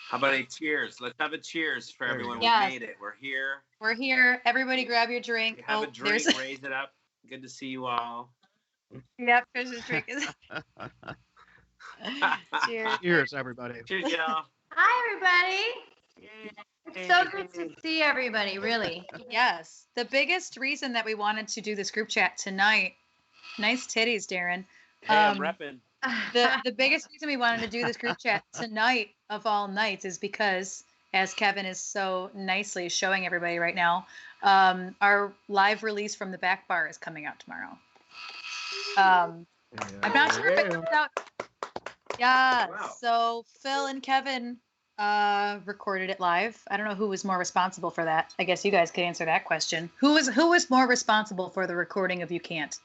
How about a cheers? Let's have a cheers for everyone. Yes. We made it. We're here. We're here. Everybody grab your drink. Have a drink. Raise it up. Good to see you all. Yep, Chris's drink is. Cheers. Cheers, everybody. Cheers, y'all. Hi, everybody. It's so good to see everybody, really. Yes. The biggest reason that we wanted to do this group chat tonight, nice titties, Darren. Hey, I'm repping. The biggest reason we wanted to do this group chat tonight of all nights is because, as Kevin is so nicely showing everybody right now, our live release from the back bar is coming out tomorrow. I'm not sure if it comes out. Yeah. Wow. So Phil and Kevin recorded it live. I don't know who was more responsible for that. I guess you guys could answer that question. Who was more responsible for the recording of You Can't?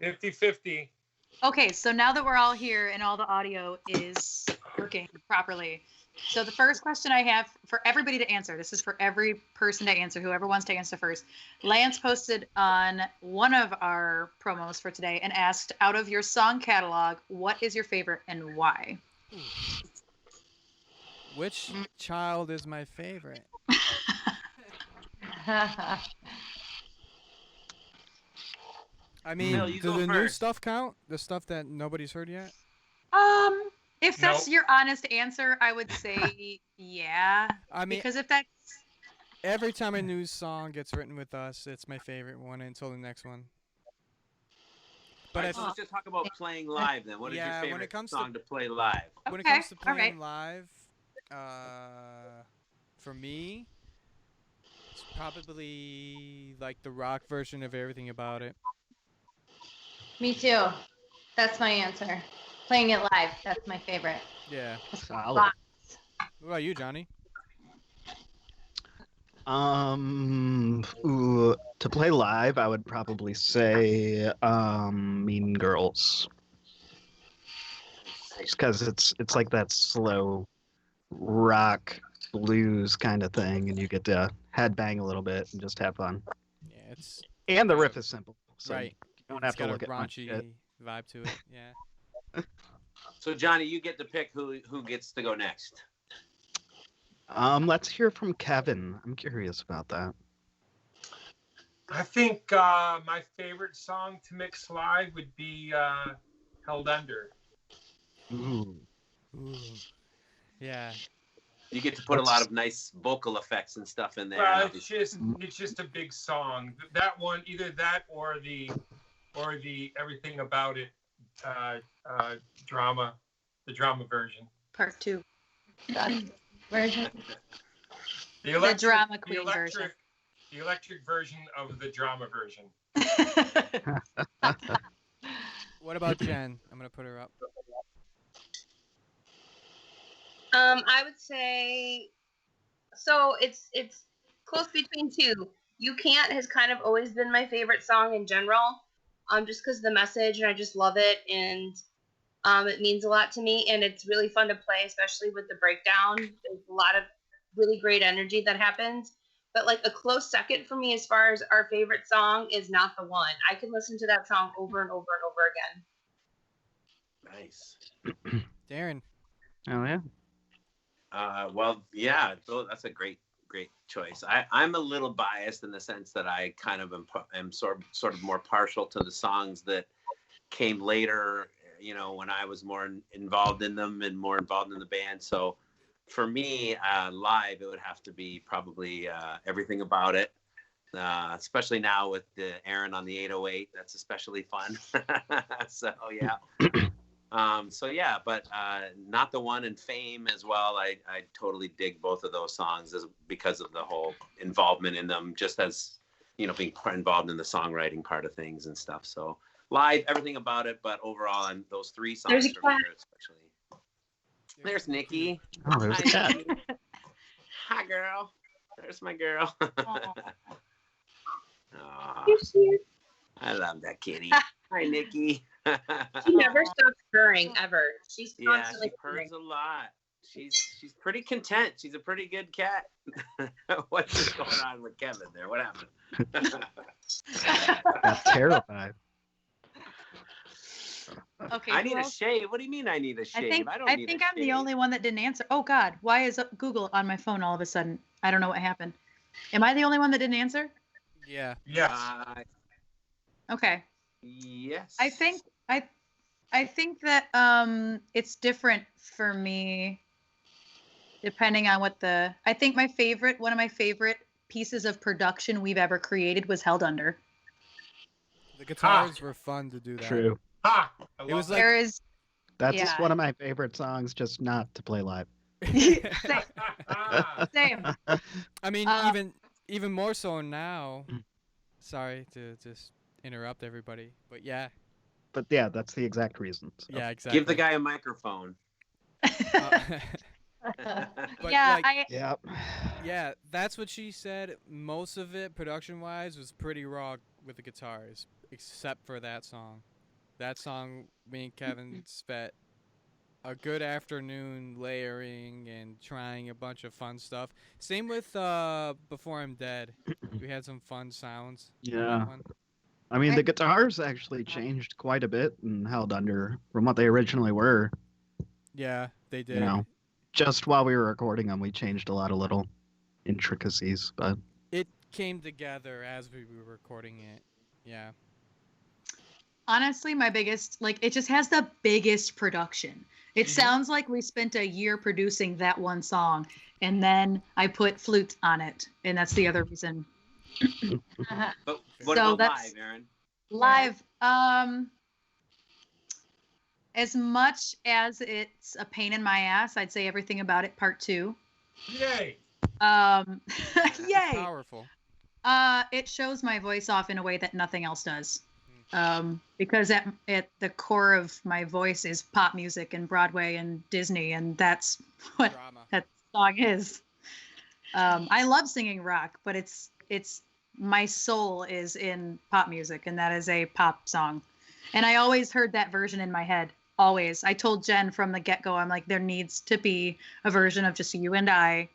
50-50. Okay, so now that we're all here and all the audio is working properly, so the first question I have for everybody to answer, this is for every person to answer, whoever wants to answer first. Lance posted on one of our promos for today and asked, out of your song catalog, what is your favorite and why? Which child is my favorite? I mean, do the new stuff count? The stuff that nobody's heard yet? If that's your honest answer, I would say yeah. I mean, because if that's every time a new song gets written with us, it's my favorite one until the next one. But let's just talk about playing live then. What is your favorite song to play live? When it comes to playing live, for me, it's probably like the rock version of Everything About It. Me too. That's my answer. Playing it live. That's my favorite. Yeah. Solid. What about you, Johnny? To play live, I would probably say Mean Girls. Just because it's like that slow rock blues kind of thing, and you get to headbang a little bit and just have fun. Yeah, and the riff is simple, so right. You don't have to look at much. It's got a raunchy vibe to it. Yeah. So Johnny, you get to pick who gets to go next. Let's hear from Kevin. I'm curious about that. I think my favorite song to mix live would be Held Under. Ooh. Yeah. You get to put a lot of nice vocal effects and stuff in there. It's just a big song. That one, either that or the Everything About It drama, the drama version. Part 2. Version. The drama queen version. The electric version of the drama version. What about Jen? I'm gonna put her up. I would say, so it's close between two. You Can't has kind of always been my favorite song in general, just because of the message, and I just love it, and it means a lot to me, and it's really fun to play, especially with the breakdown. There's a lot of really great energy that happens. But like a close second for me as far as our favorite song is Not the One. I can listen to that song over and over and over again. Nice. Darren. Oh yeah. Well, yeah, that's a great choice. I'm a little biased in the sense that I kind of am sort of more partial to the songs that came later, you know, when I was more involved in them and more involved in the band. So for me, live, it would have to be probably Everything About It, especially now with the Aaron on the 808. That's especially fun. So yeah. But Not the One and Fame as well. I totally dig both of those songs because of the whole involvement in them, just as, you know, being involved in the songwriting part of things and stuff. So live, Everything About It, but overall, and those three songs for me especially. There's Nikki. Oh, there's a cat. Hi, girl. There's my girl. I love that kitty. Hi, Nikki. She never stops purring ever. She's constantly she purrs a lot. She's pretty content. She's a pretty good cat. What's going on with Kevin there? What happened? Got terrified. Okay. I who need a else? shave. What do you mean I need a shave? I don't I need think a I'm the shave. only one that didn't answer. Oh God, why is Google on my phone all of a sudden? I don't know what happened. Am I the only one that didn't answer? Yeah. Yes. Okay. Yes. I think that it's different for me depending on what I think one of my favorite pieces of production we've ever created was Held Under. The guitars were fun to do that. True. Ha! It was There is That's Yeah. one of my favorite songs, just not to play live. same. I mean, Uh, even more so now. Sorry to just interrupt everybody, but yeah, But yeah, that's the exact reason. So. yeah, exactly. Give the guy a microphone. But yeah, like, Yep. yeah, that's what she said. Most of it, production-wise, was pretty raw with the guitars, except for that song. That song, me and Kevin spent a good afternoon layering and trying a bunch of fun stuff. Same with Before I'm Dead. We had some fun sounds on Yeah. that one. I mean, the guitars actually changed quite a bit and Held Under from what they originally were. Yeah, they did. You know, just while we were recording them, we changed a lot of little intricacies, but It came together as we were recording it. Yeah. honestly, my biggest, it just has the biggest production. It sounds like we spent a year producing that one song, and then I put flutes on it, and that's the other reason. But what So about that's- live, Aaron? Live, as much as it's a pain in my ass, I'd say Everything About It Part 2. Yay! It's Yay! powerful. It shows my voice off in a way that nothing else does. Because at the core of my voice is pop music and Broadway and Disney, and that's what Drama. that song is. I love singing rock, but it's my soul is in pop music, and that is a pop song. And I always heard that version in my head. Always. I told Jen from the get-go, I'm like, there needs to be a version of just you and I.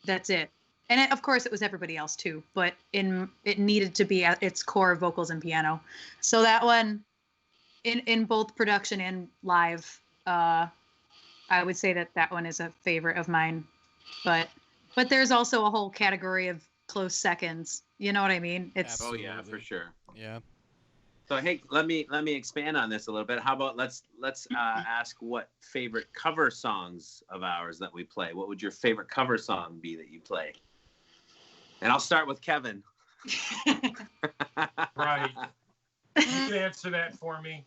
That's it. And of course, it was everybody else too, but it needed to be at its core vocals and piano. So that one, in both production and live, I would say that one is a favorite of mine. But there's also a whole category of close seconds. You know what I mean? It's Oh yeah, for Absolutely. sure. Yeah. So hey, let me expand on this a little bit. How about let's ask what favorite cover songs of ours that we play. What would your favorite cover song be that you play? And I'll start with Kevin. Right. You can answer that for me.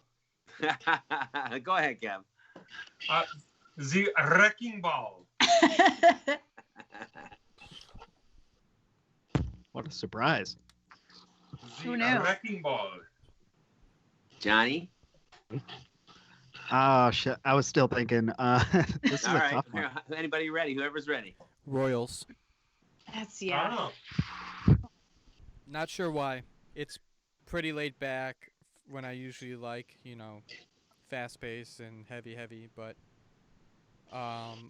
Go ahead, Kev. The Wrecking Ball. what a surprise. Who The knew? Wrecking Ball. Johnny. Oh shit! I was still thinking. This is All a right. tough one. Anybody ready? Whoever's ready. Royals. That's Oh. Not sure why. It's pretty laid back when I usually like, fast paced and heavy, but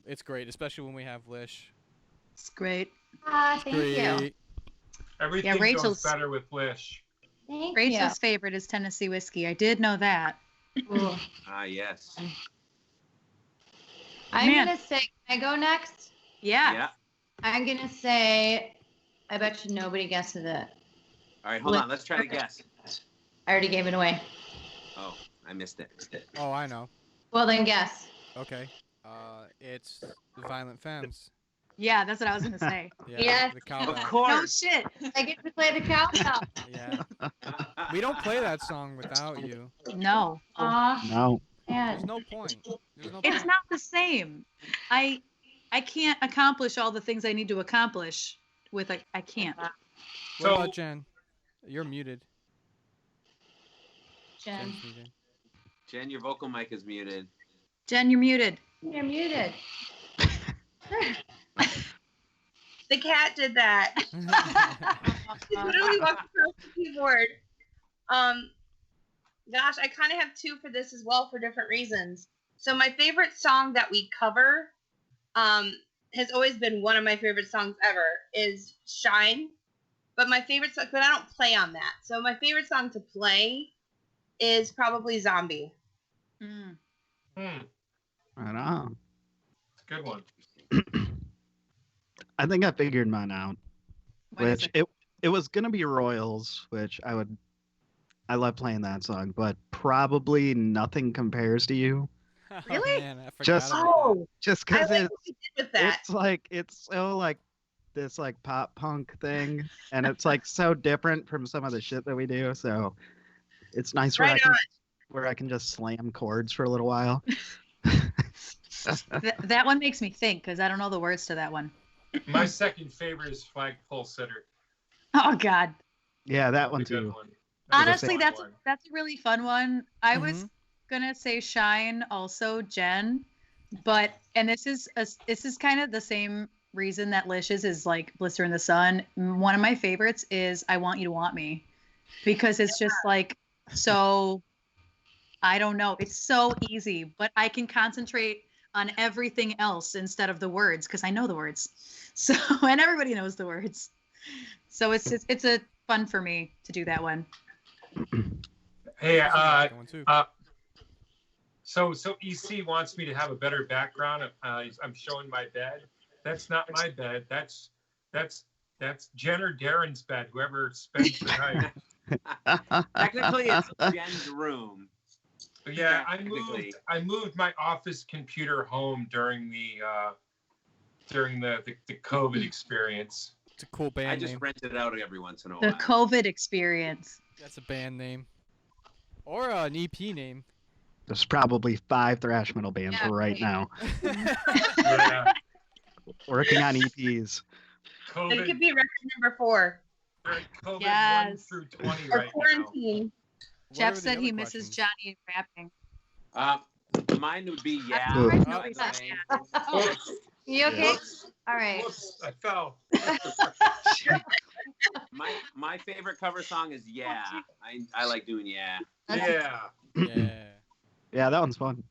it's great, especially when we have Lish. It's great. Thank you. Great. Everything Rachel's- goes better with Lish. Thank Rachel's favorite is Tennessee whiskey. I did know that. you. Ooh. Ah, yes. I'm Man. gonna say, can I go next? Yeah. Yeah. I'm gonna say, I bet you nobody guesses it. All right, hold on. Let's try to guess. I already gave it away. Oh, I missed it. Oh, I know. Well, then guess. Okay. It's the Violent Femmes. Yeah, that's what I was gonna say. Yeah. Yes. The Of cowbell. No course. shit. I get to play the cowbell. Yeah. We don't play that song without you. No. Aw, No. There's man. no point. There's no It's point. not the same. I can't accomplish all the things I need to accomplish with I can't. What So- about Jen? You're muted. Jen, Jen's muted. Jen, your vocal mic is muted. Jen, you're muted. you're muted. The cat did that. He literally walked across the keyboard. Gosh, I kind of have two for this as well for different reasons. So my favorite song that we cover, has always been one of my favorite songs ever, is Shine. But my favorite song, but I don't play on that. So my favorite song to play is probably Zombie. Mm. Right on. It's a good one. I think I figured mine out. What is Which it? it was gonna be Royals, which I love playing that song, but probably Nothing Compares to You. Really? Man, I forgot Just- about Oh, Just I because like what you did with that. it's so like this like pop punk thing, and it's like so different from some of the shit that we do. So it's nice Right where I can just slam chords for a little while. That one makes me think because I don't know the words to that one. My second favorite is Flagpole Sitter. Oh God. Yeah, that one That's a good too. one. Honestly, a that's fun one. that's a really fun one. I was Mhm. gonna say Shine, also Jen, and this is kind of the same reason that Lish's is like Blister in the Sun. One of my favorites is I Want You to Want Me, because it's just like so. I don't know. It's so easy, but I can concentrate on everything else instead of the words because I know the words. So and everybody knows the words. So it's a fun for me to do that one. Hey, that one too. so EC wants me to have a better background. I'm showing my bed. That's not my bed. That's Jen or Darren's bed. Whoever spends the night. Technically, it's Jen's room. But yeah, Technically. I moved my office computer home during the COVID experience. It's a cool I band just name. rent it out every once in a The while. COVID experience. That's a band name. Or an EP name. There's probably 5 thrash metal bands Yeah, right now Yeah, working on E EPs. It COVID, could be record number 4 during COVID 1 Yes. through 20 or right now. quarantine. What Jeff are the said other he misses questions? Johnny rapping. Mine would be yeah. Ooh. I by know the he's way. Whoops, You okay? whoops, All right. whoops, I fell. My favorite cover song is Yeah. I like doing Yeah. Yeah. Yeah. Yeah, that one's fun.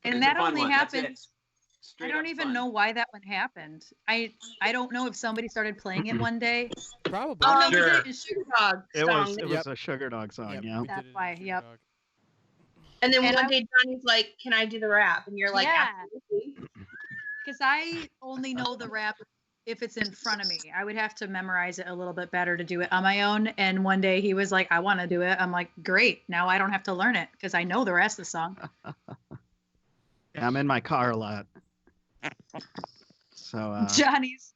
And It's a that fun only one. That's happened. it. I Straight don't up even fun. know why that one happened. I don't know if somebody started playing it one day. Probably. Oh no, Sure. we did. Sugar Dog It song. was Yep. a Sugar Dog song, Yep, yeah. we That's did it in why, Sugar yep. Dog. And then And one I- day Johnny's like, "Can I do the rap?" And you're like, Yeah. "Absolutely." Because I only know the rap if it's in front of me. I would have to memorize it a little bit better to do it on my own. And one day he was like, I want to do it. I'm like, great. Now I don't have to learn it because I know the rest of the song. Yeah, I'm in my car a lot. So,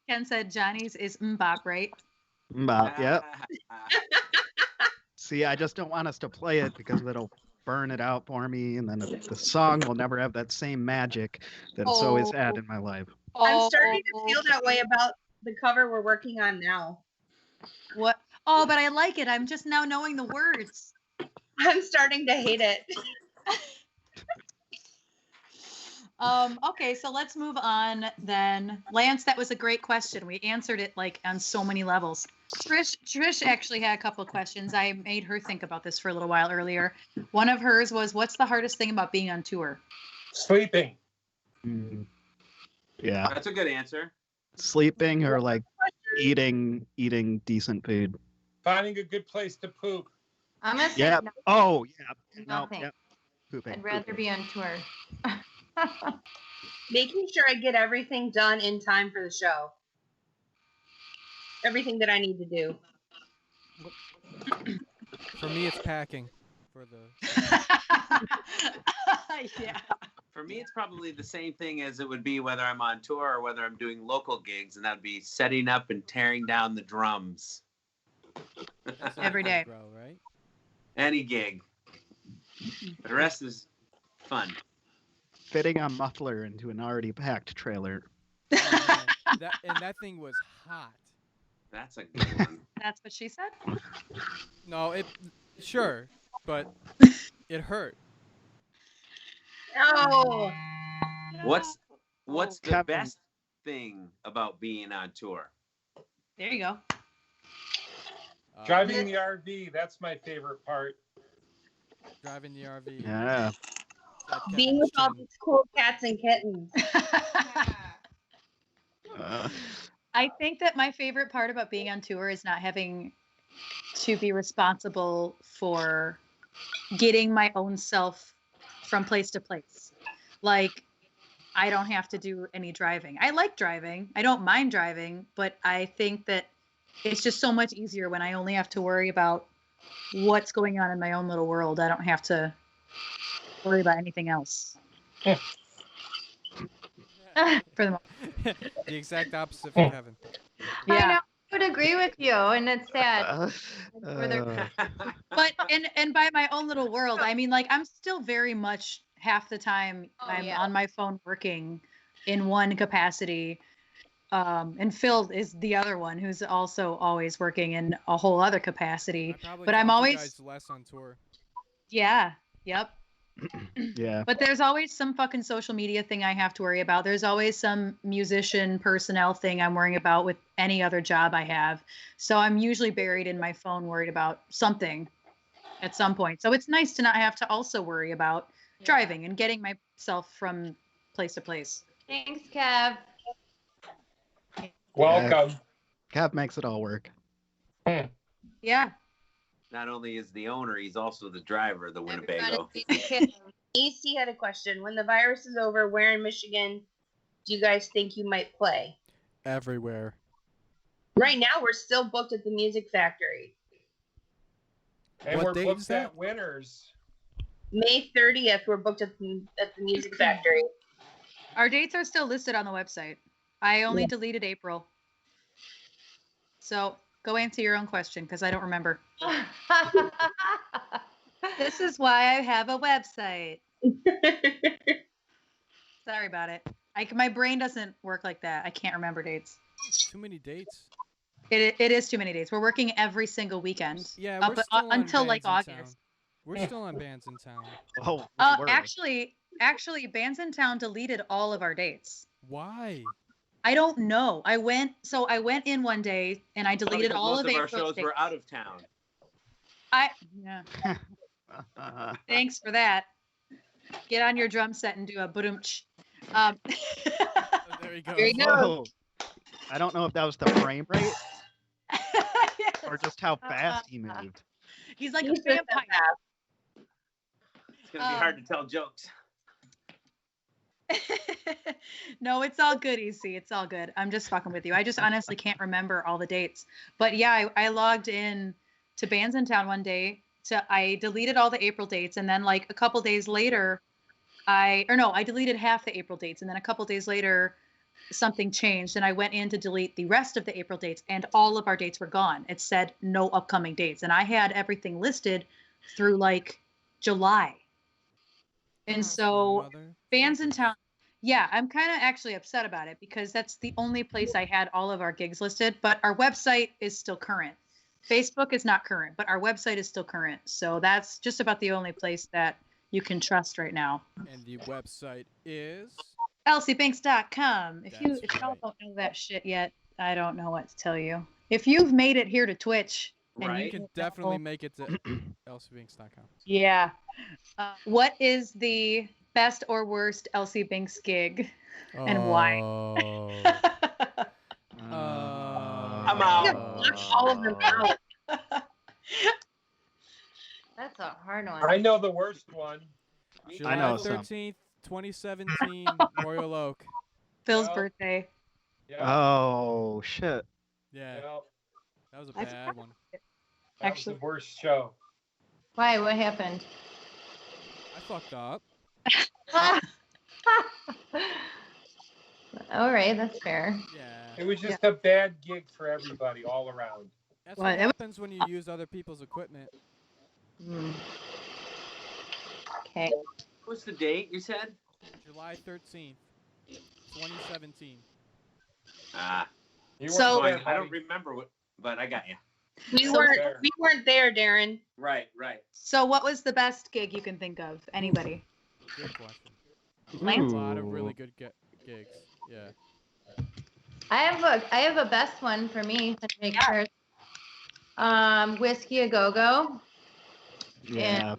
Ken said Johnny's is mbop, right? yep. See, I just don't want us to play it because it'll burn it out for me, and then the song will never have that same magic that it's always had in my life. I'm starting to feel that way about the cover we're working on now. What? Oh, but I like it. I'm just now knowing the words. I'm starting to hate it. Okay, so let's move on then. Lance, that was a great question. We answered it like on so many levels. Trish actually had a couple of questions. I made her think about this for a little while earlier. One of hers was, what's the hardest thing about being on tour? Sleeping. Mm. Yeah, That's a good answer. sleeping or like eating decent food. Finding a good place to poop. I'm gonna say Yeah. no, Oh, yeah. No, nothing. yeah. Pooping. I'd rather pooping. be on tour. Making sure I get everything done in time for the show. Everything that I need to do. For me, it's packing. For the Yeah. For me, it's probably the same thing as it would be whether I'm on tour or whether I'm doing local gigs, and that would be setting up and tearing down the drums. that's Every day. bro, right? Any gig. The rest is fun. Fitting a muffler into an already packed trailer. Oh, man. that thing was hot. That's a good one. That's what she said? No, sure, but it hurt. Oh, What's the Kevin. best thing about being on tour? There you go. Driving the RV, that's my favorite part. Driving the RV. Yeah. Like being Kevin's with all chin. these cool cats and kittens. I think that my favorite part about being on tour is not having to be responsible for getting my own self from place to place. Like, I don't have to do any driving. I like driving. I don't mind driving, but I think that it's just so much easier when I only have to worry about what's going on in my own little world. I don't have to worry about anything else. For the The exact opposite for Kevin. I yeah. know. I would agree with you, and it's sad. But and by my own little world, I mean, like, I'm still very much half the time I'm on my phone working in one capacity. And Phil is the other one who's also always working in a whole other capacity. But I'm always less on tour. Yeah. Yep. Yeah. But there's always some fucking social media thing I have to worry about. There's always some musician personnel thing I'm worrying about with any other job I have. So I'm usually buried in my phone worried about something at some point. So it's nice to not have to also worry about driving and getting myself from place to place. Thanks, Kev. Welcome. Cap makes it all work. Yeah. Not only is the owner, he's also the driver of the Winnebago. AC had a question. When the virus is over, where in Michigan do you guys think you might play? Everywhere. Right now, we're still booked at the Music Factory. And What we're date booked is that? at Winners. May 30th, we're booked at the Music Factory. Our dates are still listed on the website. I only deleted April. So go answer your own question because I don't remember. This is why I have a website. Sorry about it. My brain doesn't work like that. I can't remember dates. Too many dates. It is too many dates. We're working every single weekend. Yeah, up, we're still on until like Bands in August. Town. We're still on Bands in Town. Oh, Actually, Bands in Town deleted all of our dates. Why? I don't know. I went in one day and I deleted all most of our April's shows dates. were out of town. Yeah. Thanks for that. Get on your drum set and do a boom-ch. Oh, there you go. There you go. Whoa. I don't know if that was the frame rate or just how fast he moved. He's like a vampire. It's going to be hard to tell jokes. No, it's all good, EC. It's all good. I'm just fucking with you. I just honestly can't remember all the dates. But yeah, I logged in to Bands in Town one day. I deleted all the April dates, and then like a couple days later, I deleted half the April dates, and then a couple days later, something changed, and I went in to delete the rest of the April dates, and all of our dates were gone. It said no upcoming dates, and I had everything listed through like July. And so Bands in Town, yeah, I'm kind of actually upset about it because that's the only place I had all of our gigs listed, but our website is still current. Facebook is not current, but our website is still current. So that's just about the only place that you can trust right now. And the website is elsiebinx.com. If y'all don't know that shit yet, I don't know what to tell you. If you've made it here to Twitch, and Right. You can definitely make it to elsiebinx.com. Yeah. What is the best or worst Elsie Binks gig, and why? I'm out. All of them out. That's a hard one. I know the worst one. July I know some. 13th, 2017, Royal Oak. Phil's Well, birthday. Yeah. Oh shit. Yeah, Well, that was a I bad one. that Actually- was the worst show. Why? What happened? I fucked up. All right, that's fair. Yeah. It was just a bad gig for everybody all around. That's Well, what it was- happens when you use other people's equipment. Okay. What's the date you said? July 13th, 2017. You So- weren't there, I don't buddy. remember what, but I got you. We So- weren't there, Darren. Right, right. So what was the best gig you can think of? Anybody? Good question. Lance? A lot of really Ooh. good gigs. Yeah. I have a best one for me to make sure. Whiskey A Go Go, Yeah.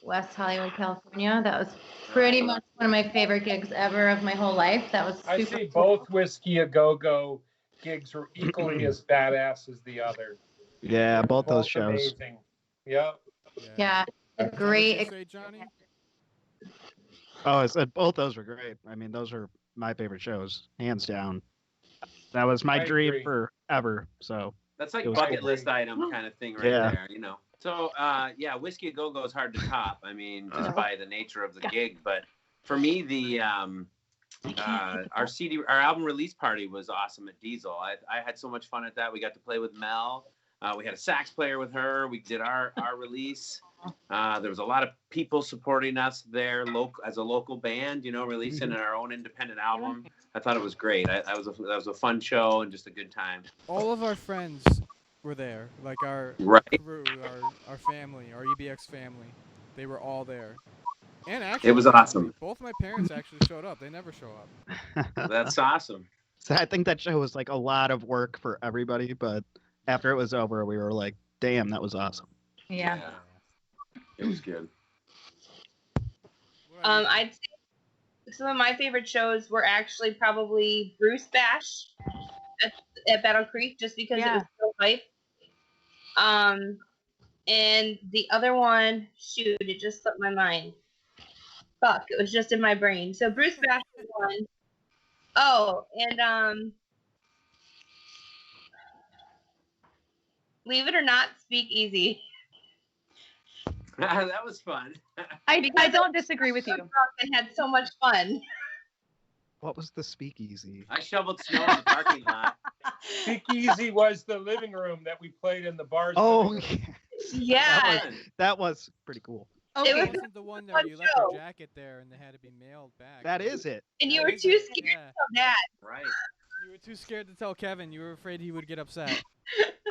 West Hollywood, California. That was pretty much one of my favorite gigs ever of my whole life. That was I super see cool. both Whiskey A Go Go gigs were equally as badass as the other. Yeah, both those shows. Amazing. Yep. Yeah, a What great. did you say, Johnny? Oh, I said both those were great. I mean, those are my favorite shows, hands down. That was my I dream agree. forever. So That's it like was bucket cool. list item kind of thing right Yeah. there, you know. So yeah, Whiskey a Go Go is hard to top. I mean, just by the nature of the gig. But for me, the our album release party was awesome at Diesel. I had so much fun at that. We got to play with Mel. We had a sax player with her. We did our release. There was a lot of people supporting us there, as a local band, you know, releasing our own independent album. I thought it was great. That was a fun show and just a good time. All of our friends were there, like our Right. crew, our family, our EBX family. They were all there. And actually, It was awesome. both my parents actually showed up. They never show up. That's awesome. So I think that show was like a lot of work for everybody, but after it was over, we were like, "Damn, that was awesome." Yeah. It was good. I'd say some of my favorite shows were actually probably Bruce Bash at Battle Creek, just because it was so hype. And the other one, shoot, it just slipped my mind. Fuck, it was just in my brain. So Bruce Bash was one. Oh, and believe it or not, Speak Easy. That was fun. I don't disagree with you. I had so much fun. What was the speakeasy? I shoveled snow in the parking lot. Speakeasy was the living room that we played in the bars. Oh, Yeah. that was pretty cool. Okay. It was Wasn't the one where you left show. your jacket there and they had to be mailed back? That is it. And you That were is too it, scared yeah. to tell Dad. Right. You were too scared to tell Kevin. You were afraid he would get upset.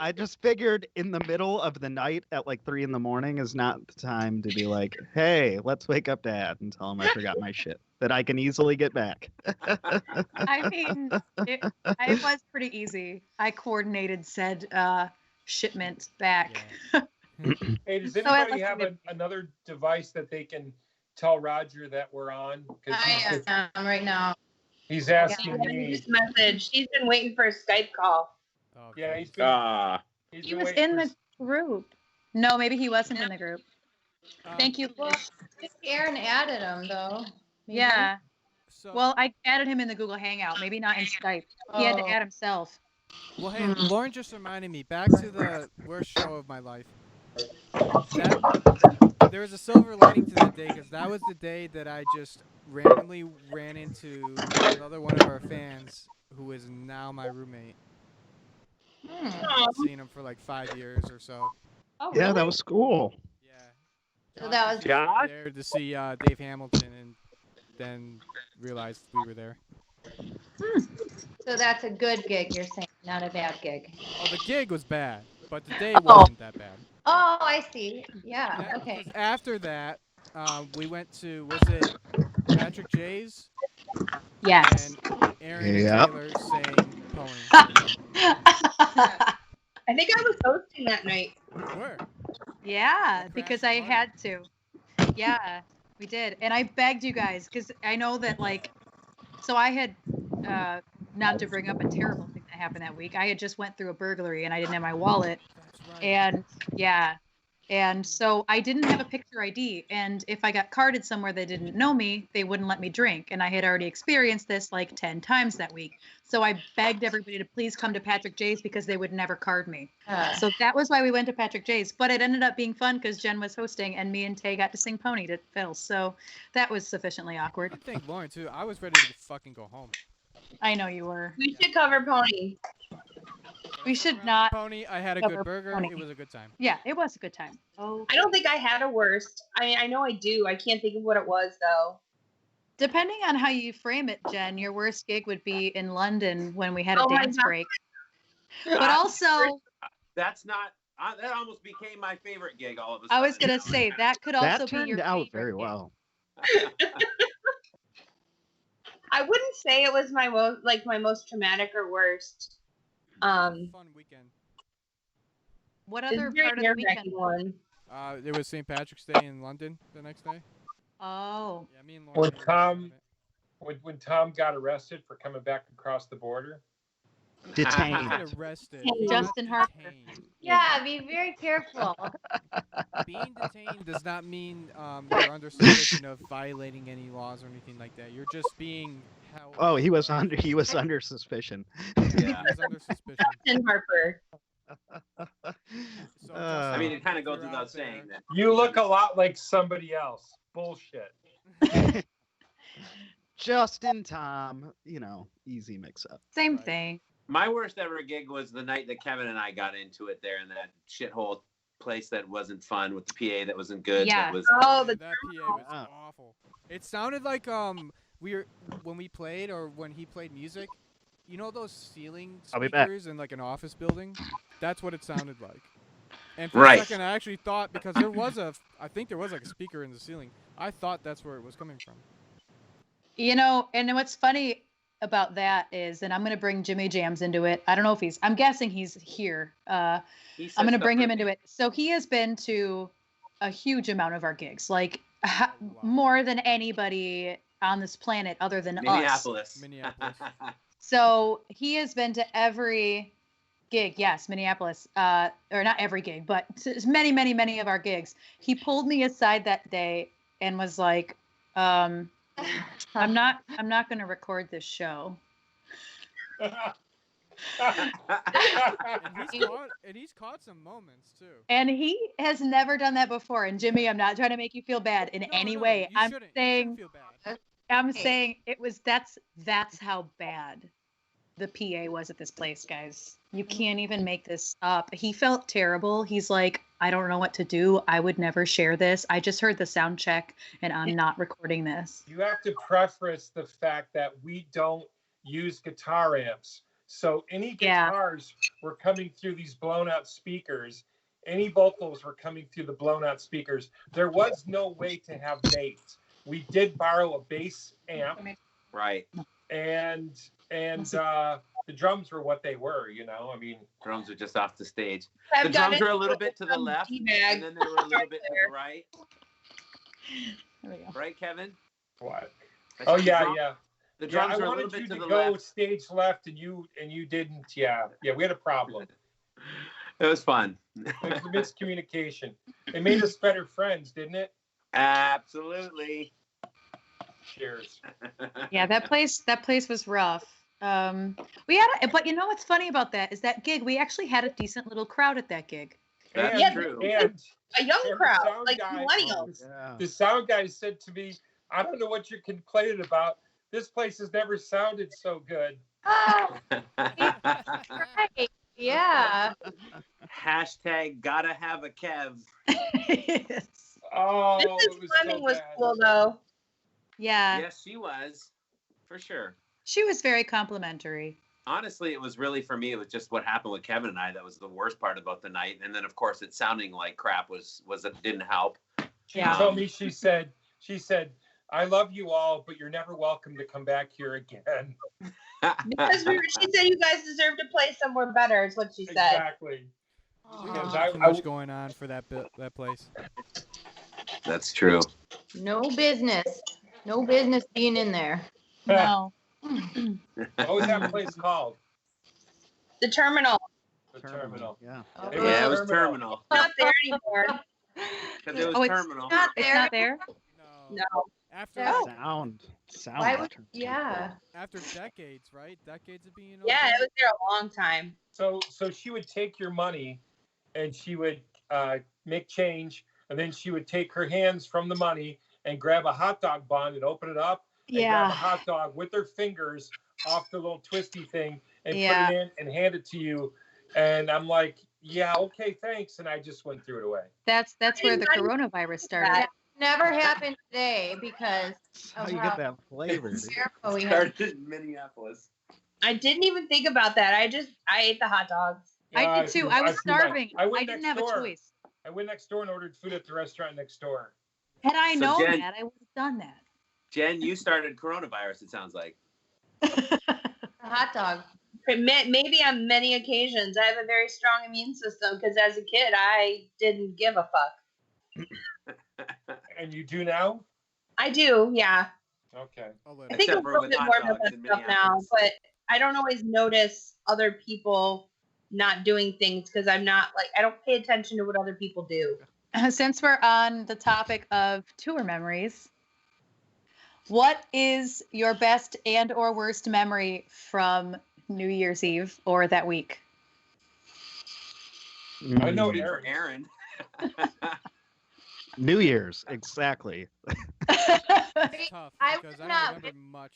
I just figured in the middle of the night at like 3 a.m. is not the time to be like, "Hey, let's wake up Dad and tell him I forgot my shit that I can easily get back." I mean, it was pretty easy. I coordinated said shipment back. Yeah. Hey, does So I anybody like have another device that they can tell Roger that we're on? Because I am right now. he's asking He me. just messaged. He's been waiting for a Skype call. Oh, Yeah, okay. he's been. He's He been was waiting in for the group. No, maybe he wasn't in the group. Thank you. Well, I think Aaron added him though. Maybe. Yeah. So, Well, I added him in the Google Hangout. Maybe not in Skype. He had to Oh. add himself. well, hey, Lauren just reminded me. Back to the worst show of my life. There was a silver lining to that day because that was the day that I just randomly ran into another one of our fans who is now my roommate. I've seen him for like 5 years or so. Oh, Yeah, that was cool. Yeah. So that was- just Josh? there to see Dave Hamilton and then realized we were there. So that's a good gig, you're saying, not a bad gig. Oh, the gig was bad, but the day wasn't that bad. Oh, I see. Yeah, Yeah, okay. 'cause after that, we went to, was it Patrick J's? Yes. And Aaron Yep. and Taylor sang Pony. I think I was hosting that night. Where? Yeah, Crash because I party. had to. Yeah, we did. And I begged you guys because I know that, like, so I had, not to bring up a terrible thing that happened that week, I had just went through a burglary and I didn't have my wallet. That's right. And yeah. And so I didn't have a picture ID. And if I got carded somewhere they didn't know me, they wouldn't let me drink. And I had already experienced this like 10 times that week. So I begged everybody to please come to Patrick J's because they would never card me. So that was why we went to Patrick J's. But it ended up being fun because Jen was hosting and me and Tay got to sing Pony to Phil. So that was sufficiently awkward. I think Lauren too. I was ready to fucking go home. I know you were. We should cover Pony. We should not. Pony. I had a cover good burger. Pony. It was a good time. Yeah, it was a good time. Oh. I don't think I had a worst. I mean, I know I do. I can't think of what it was though. Depending on how you frame it, Jen, your worst gig would be in London when we had a Oh my dance God. break. But also, That's not. That almost became my favorite gig all of a sudden. I was gonna say that could also That be turned your out favorite very gig. well. I wouldn't say it was my most traumatic or worst. Fun weekend. What It's a other very part of the nerve-wracking weekend? one. There was St. Patrick's Day in London the next day. Oh, Yeah, me and Lauren. When Tom got arrested for coming back across the border. Detained. Get arrested. Hey, not Justin Harper. detained. Yeah, be very careful. Being detained does not mean you're under suspicion of violating any laws or anything like that. You're just being held. Oh, he was for- under suspicion. Yeah, Yeah. he was under suspicion. Justin Harper. So, I I mean, Justin, it kind of if goes you're without out there- saying that. You look a lot like somebody else. Bullshit. Justin, Tom, easy mix up. Same Right. thing. My worst ever gig was the night that Kevin and I got into it there in that shithole place that wasn't fun with the PA that wasn't good. Yeah. That was, Oh, Yeah, the that PA was Wow. awful. It sounded like when we played or when he played music, you know those ceiling I'll be back. speakers in like an office building? That's what it sounded like. And for Right. a second, I actually thought because I think there was like a speaker in the ceiling. I thought that's where it was coming from. And what's funny about that is, and I'm going to bring Jimmy Jams into it. I don't know if I'm guessing he's here. I'm going to bring him into it. So he has been to a huge amount of our gigs, like wow. more than anybody on this planet other than us. Minneapolis. Minneapolis. So he has been to every gig. Yes, Minneapolis. Or not every gig, but many, many, many of our gigs. He pulled me aside that day and was like, I'm not going to record this show. And he's caught some moments too. And he has never done that before. And Jimmy, I'm not trying to make you feel bad in No, any no, way. you I'm shouldn't. You saying shouldn't feel bad. I'm saying it was that's how bad the PA was at this place, guys. You can't even make this up. He felt terrible. He's like, I don't know what to do. I would never share this. I just heard the sound check and I'm not recording this. You have to preface the fact that we don't use guitar amps. So any Yeah. guitars were coming through these blown out speakers. Any vocals were coming through the blown out speakers. There was no way to have bass. We did borrow a bass amp, Right. and the drums were what they were. I mean, Drums are just off the stage. I've The done drums it are a little with bit to the some left, D-bag. and then they were a little bit to the right. There we go. Right, Kevin? what? I Oh said yeah, the drum- yeah. The Yeah, drums I are a wanted little you bit to to the go left. stage left, and you didn't. Yeah, we had a problem. It was fun. It was a miscommunication. It made us better friends, didn't it? Absolutely. Cheers. Yeah, that place was rough. We had but you know what's funny about that is that gig, we actually had a decent little crowd at that gig. That's Yeah, true. And A young the crowd, sound like guy- millennials. Yeah. the sound guy said to me, I don't know what you're complaining about. This place has never sounded so good. Right. Yeah. Hashtag gotta have a Kev. Oh, Mrs. it was Fleming so was bad. cool though. Yeah, Yes, she was. For sure. she was very complimentary. Honestly, it was really, for me, it was just what happened with Kevin and I that was the worst part about the night. And then, of course, it sounding like crap didn't help. She Yeah. told me, she said, I love you all, but you're never welcome to come back here again. Because she said you guys deserve to play somewhere better, is what she said. Exactly. We Because got too much going on for that place. That's true. No business. No business being in there. No. What was that place called? The terminal. The Terminal. Yeah. Oh, Yeah, it was Terminal. terminal. Not there anymore. Because it was Oh, it's terminal. Not It's there. not there? No. After Oh. Sound. Why would, altered. yeah. after decades, right? Decades of being Yeah, open? it was there a long time. So she would take your money and she would make change, and then she would take her hands from the money and grab a hot dog bun and open it up and grab a Yeah. hot dog with her fingers off the little twisty thing and Yeah. put it in and hand it to you. And I'm like, yeah, okay, thanks. And I just went through it away. That's where the Not even coronavirus started. that. Never happened today because How of you how get that flavor? dude? careful we had. Started in Minneapolis. I didn't even think about that. I ate the hot dogs. I did too. I was threw my- starving. I went didn't next have a door. choice. I went next door and ordered food at the restaurant next door. Had I So, known Jen- that, I would have done that. Jen, you started coronavirus, it sounds like. A hot dog. Maybe on many occasions. I have a very strong immune system because as a kid, I didn't give a fuck. And you do now? I do, yeah. Okay. A little. I think Except a for little with bit hot more about dogs that in stuff now, Minneapolis. but I don't always notice other people not doing things because I'm not like, I don't pay attention to what other people do. Since we're on the topic of tour memories, what is your best and or worst memory from New Year's Eve or that week? I know Good for Aaron. Aaron. New Year's, exactly. It's tough I because was I not don't remember much.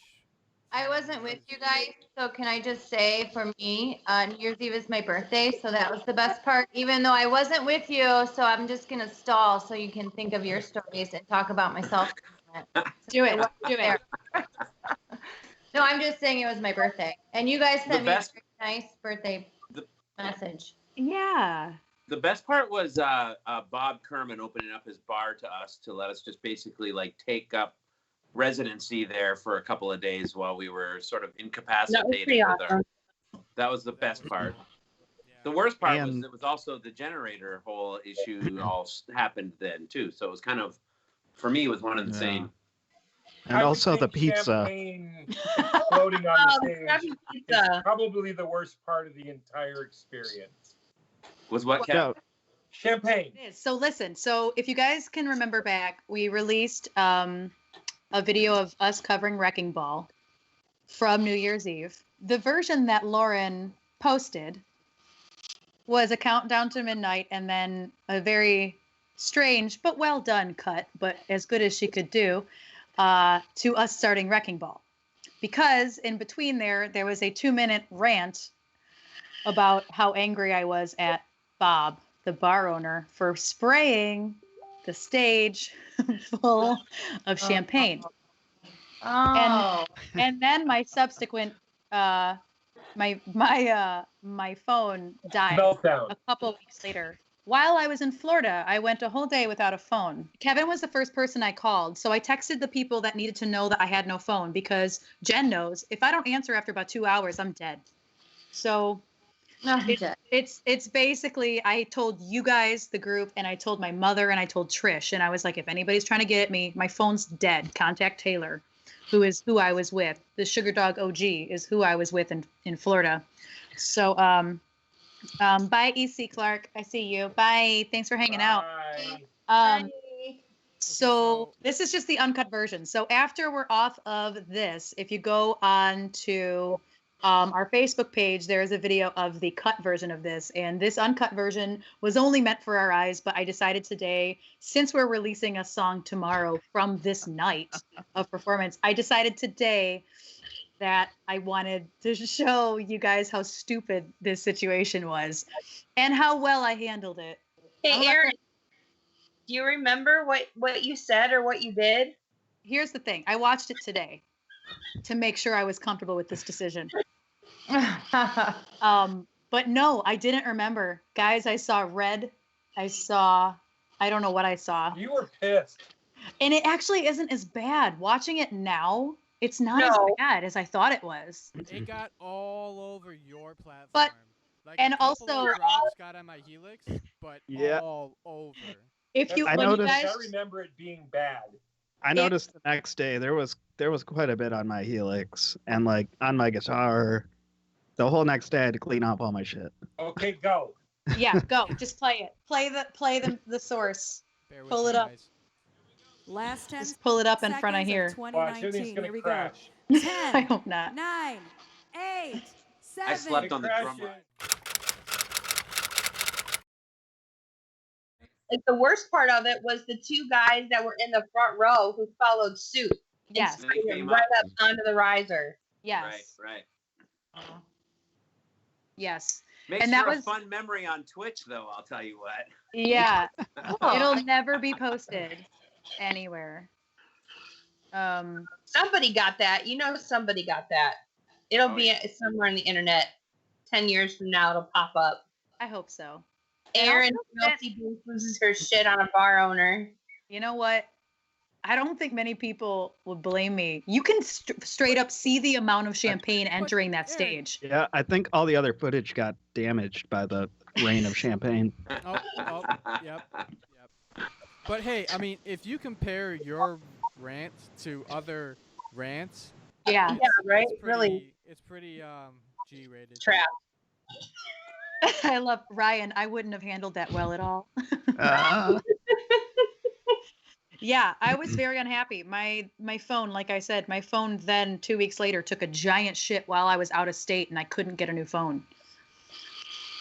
I wasn't with you guys, so can I just say for me, New Year's Eve is my birthday, so that was the best part, even though I wasn't with you, so I'm just going to stall so you can think of your stories and talk about myself. Do it. Do it. No, I'm just saying it was my birthday. And you guys sent me a best- very nice birthday message. Yeah. The best part was Bob Kerman opening up his bar to us to let us just basically like take up residency there for a couple of days while we were sort of incapacitated. pretty awesome. That was the best part. The worst part was it was also the generator whole issue all happened then too. So it was kind of, for me, it was one and the same. And I would also the think pizza. champagne floating on the stage crappy is pizza. probably the worst part of the entire experience. Was what, Kev? No, Champagne. It is. So listen, so if you guys can remember back, we released a video of us covering Wrecking Ball from New Year's Eve. The version that Lauren posted was a countdown to midnight and then a very strange but well done cut, but as good as she could do, to us starting Wrecking Ball. Because in between there was a 2-minute rant about how angry I was at Bob, the bar owner, for spraying the stage full of champagne. Oh. And then my subsequent my phone died Meltdown. a couple of weeks later. While I was in Florida, I went a whole day without a phone. Kevin was the first person I called, so I texted the people that needed to know that I had no phone because Jen knows if I don't answer after about 2 hours, I'm dead. So it's basically, I told you guys, the group, and I told my mother, and I told Trish, and I was like, if anybody's trying to get at me, my phone's dead. Contact Taylor, who I was with. The Sugar Dog OG is who I was with in Florida. So, bye, EC Clark. I see you. Bye. Thanks for hanging out. So this is just the uncut version. So after we're off of this, if you go on to our Facebook page, there is a video of the cut version of this. And this uncut version was only meant for our eyes, but I decided today, since we're releasing a song tomorrow from this night of performance, I decided today that I wanted to show you guys how stupid this situation was and how well I handled it. Hey, Aaron, do you remember what you said or what you did? Here's the thing. I watched it today to make sure I was comfortable with this decision. But no, I didn't remember. Guys, I saw red. I don't know what I saw. You were pissed. And it actually isn't as bad. Watching it now, it's not as bad as I thought it was. It got all over your platform. But like and a couple also of drops got on my Helix, but Yeah. all over. if you, I when you noticed- guys, I remember it being bad. I noticed the next day there was quite a bit on my Helix and like on my guitar. The whole next day I had to clean up all my shit. Okay, go. yeah, go, just play it. Play the source. Bear with Pull me, it up. guys. Last 10 Just pull it up in front of seconds here. Watch, 2019. everything's Here gonna we crash. go. I 10, hope not. 9, 8, 7. I slept on the Crashes. drum line. Like the worst part of it was the two guys that were in the front row who followed suit. and Yes. They sprayed came right up. up onto the riser. Yes. Right. Yes. Makes And that for was- a fun memory on Twitch, though. I'll tell you what. Yeah. It'll never be posted anywhere. Somebody got that. You know, somebody got that. It'll Oh, be yeah. somewhere on the internet. 10 years from now, it'll pop up. I hope so. And Aaron also that- Elsie loses her shit on a bar owner. You know what? I don't think many people would blame me. You can straight up see the amount of champagne entering that stage. Yeah, I think all the other footage got damaged by the rain of champagne. Yep. But hey, I mean, if you compare your rant to other rants, Yeah. Yeah, right? it's Really. It's pretty G-rated. Trap. I love Ryan. I wouldn't have handled that well at all. Uh, Yeah, I was very unhappy. My phone, like I said, my phone then 2 weeks later took a giant shit while I was out of state and I couldn't get a new phone.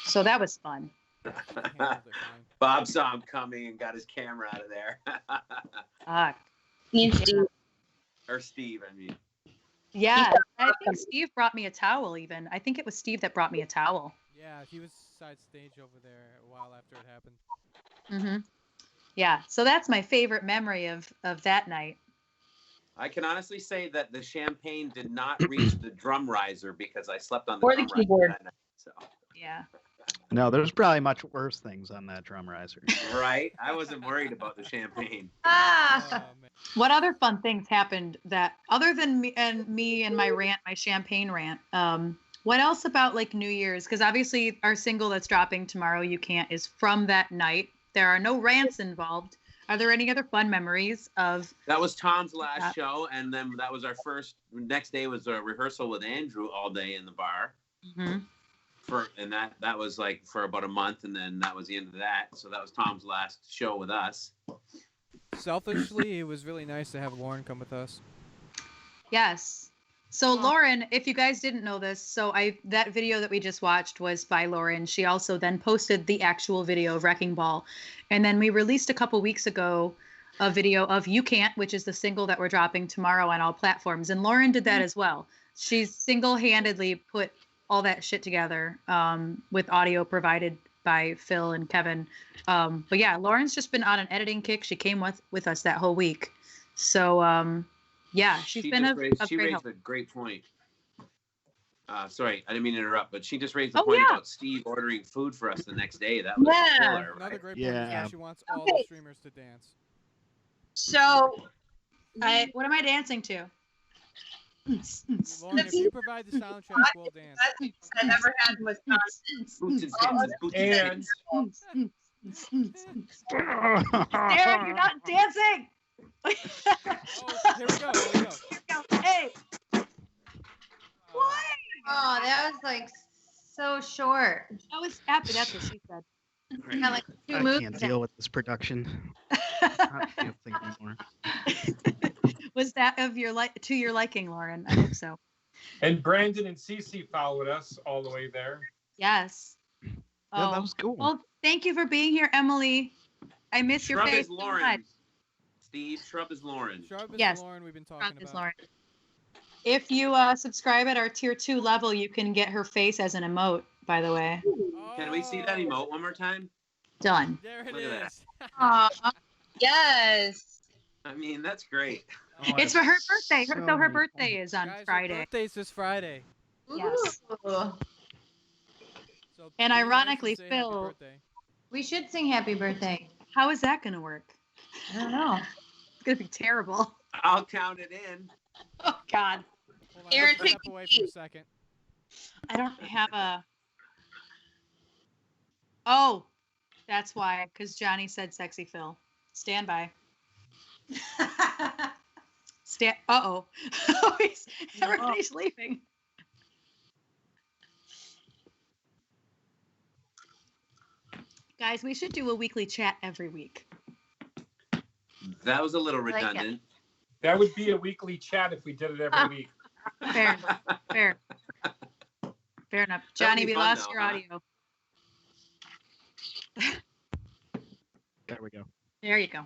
So that was fun. Handled it fine. Bob saw him coming and got his camera out of there. Me and Steve. Or Steve, I mean. Yeah, I think Steve brought me a towel even. I think it was Steve that brought me a towel. Yeah, he was side stage over there a while after it happened. Mm-hmm. Yeah, so that's my favorite memory of that night. I can honestly say that the champagne did not reach the drum riser because I slept on the Or the drum riser keyboard. that night. So, Yeah. no, there's probably much worse things on that drum riser. right? I wasn't worried about the champagne. Ah. Oh, man. What other fun things happened that other than me and my rant, my champagne rant? What else about like New Year's? Because obviously our single that's dropping tomorrow, You Can't, is from that night. There are no rants involved. Are there any other fun memories of? That was Tom's last show, and then that was our first. Next day was a rehearsal with Andrew all day in the bar. Mm-hmm. And that was like for about a month, and then that was the end of that. So that was Tom's last show with us. Selfishly, it was really nice to have Lauren come with us. Yes. So Lauren, if you guys didn't know this, that video that we just watched was by Lauren. She also then posted the actual video of Wrecking Ball. And then we released a couple weeks ago a video of You Can't, which is the single that we're dropping tomorrow on all platforms. And Lauren did that as well. She single-handedly put all that shit together with audio provided by Phil and Kevin. But yeah, Lauren's just been on an editing kick. She came with us that whole week. So yeah, she raised a great point. Sorry, I didn't mean to interrupt, but she just raised the Oh, point yeah. about Steve ordering food for us the next day. That was Yeah. killer, Another right? great point Yeah. is she wants all the Okay. streamers to dance. So, What am I dancing to? Lauren, if you provide the soundtrack, we'll dance. best thing I've ever had in Wisconsin. Boots and pants, boots and And pants. Darren, you're not dancing. Oh, here we go. Hey, Oh, Oh, that was like so short. that was happy. That's what she said. Got like 2 I moves. can't deal with this production. Not dancing anymore. Was that of to your liking, Lauren? I hope so. and Brandon and Cece followed us all the way there. Yes. Yeah, Oh, that was cool. well, thank you for being here, Emily. I miss your Shrub face is so Lauren. much. Steve, Shrub is Lauren. Sharp is Yes. Lauren we've been talking Rob about. is Lauren. If you subscribe at our tier 2 level, you can get her face as an emote, by the way. Can we see that emote one more time? Done. There it Look at is. Aw. Yes. I mean, that's great. Oh, It's I for her have birthday. so So her many birthday points. is on Guys, her Friday. birthday's this Friday. Yes. Ooh. So And be nice ironically, say happy Phil- birthday. We should sing happy birthday. How is that going to work? I don't know. It's going to be terrible. I'll count it in. Oh, God. Hold on, Aaron, let's step take away the for a lead. second. I don't have a. Oh, that's why. Because Johnny said sexy Phil. Stand by. Uh-oh. Everybody's leaving. Guys, we should do a weekly chat every week. That was a little like it. redundant. That would be a weekly chat if we did it every week. Fair. Fair. Fair enough. Johnny, be we fun, lost though, your huh? audio. There we go. There you go.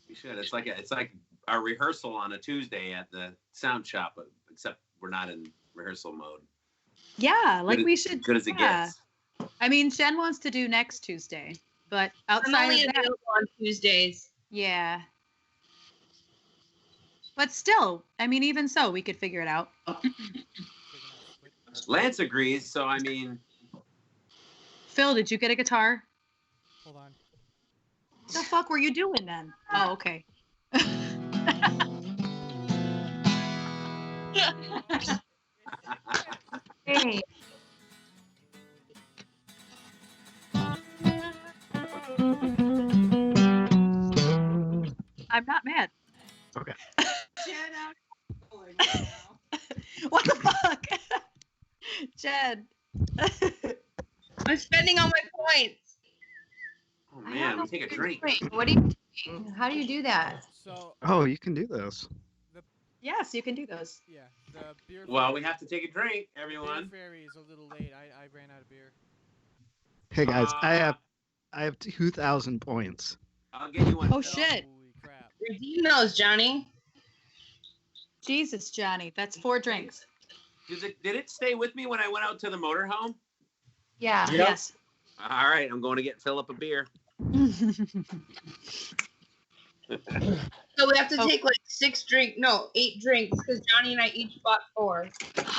We should. It's like our rehearsal on a Tuesday at the sound shop, but except we're not in rehearsal mode. Yeah, like Good- we should. Good as it yeah. gets. I mean, Jen wants to do next Tuesday, but I'm outside only of that, available on Tuesdays. yeah. But still, I mean, even so, we could figure it out. Lance agrees, so I mean, Phil, did you get a guitar? Hold on. What the fuck were you doing then? Oh, okay. Hey. I'm not mad. Okay. Jen out. Jen. I'm spending all my points. Oh man, we take a drink. Wait, what are you doing? How do you do that? So Oh, you can do this. Yes, you can do those. yeah, the beer. Well, we have to take a drink, Beer everyone. fairy is a little late. I ran out of beer. Hey guys, Uh, I have 2,000 points. I'll get you one. Oh Phil. shit. Holy crap! Redeem those, Johnny. Jesus, Johnny. That's 4 drinks. Did it stay with me when I went out to the motorhome? Yeah. Yep. Yes. All right, I'm going to get Philip a beer. So we have to Oh. take like 8 drinks because Johnny and I each bought 4.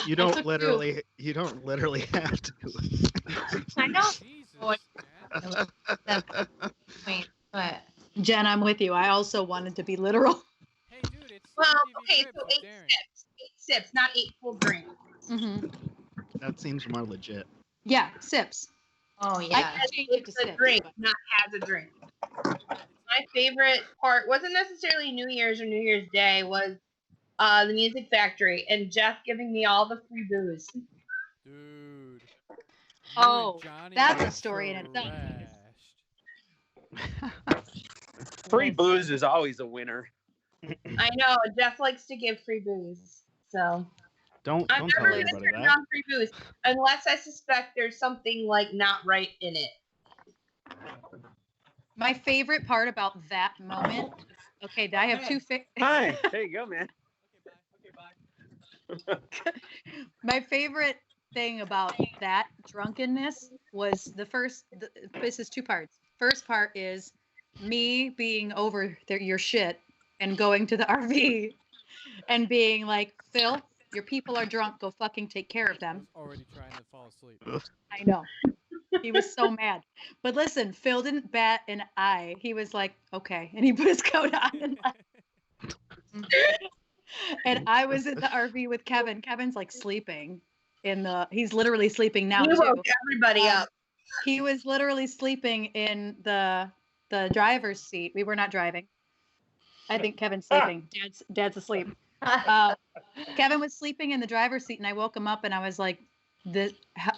You took don't two. you don't literally have to. I know. Jesus. Oh, man. Wait, but Jen, I'm with you. I also wanted to be literal. Hey, dude, it's Well, TV okay, Cribs so with 8 Darren. sips. 8 sips, not 8 full drinks. Mm-hmm. That seems more legit. Yeah, sips. oh I yeah. can change it to It's a sips. drink, but- not as a drink. My favorite part wasn't necessarily New Year's or New Year's Day, was the Music Factory and Jeff giving me all the free booze. Dude. Oh, Johnny that's a got story in itself. trashed. Free booze is always a winner. I know, Jeff likes to give free booze. So Don't I'm tell never going to everybody turn that. down free booze unless I suspect there's something like not right in it. My favorite part about that moment. Okay, I have two. Hi, there you go, man. My favorite thing about that drunkenness was this is 2 parts. First part is me being over your shit and going to the RV and being like, Phil, your people are drunk. Go fucking take care of I them. was already trying to fall asleep. I know. He was so mad. But listen, Phil didn't bat an eye. He was like, okay. And he put his coat on and left. And I was in the RV with Kevin. Kevin's like sleeping he's literally sleeping now You too. woke everybody up. He was literally sleeping in the driver's seat. We were not driving. I think Kevin's sleeping. Dad's asleep. Kevin was sleeping in the driver's seat, and I woke him up, and I was like,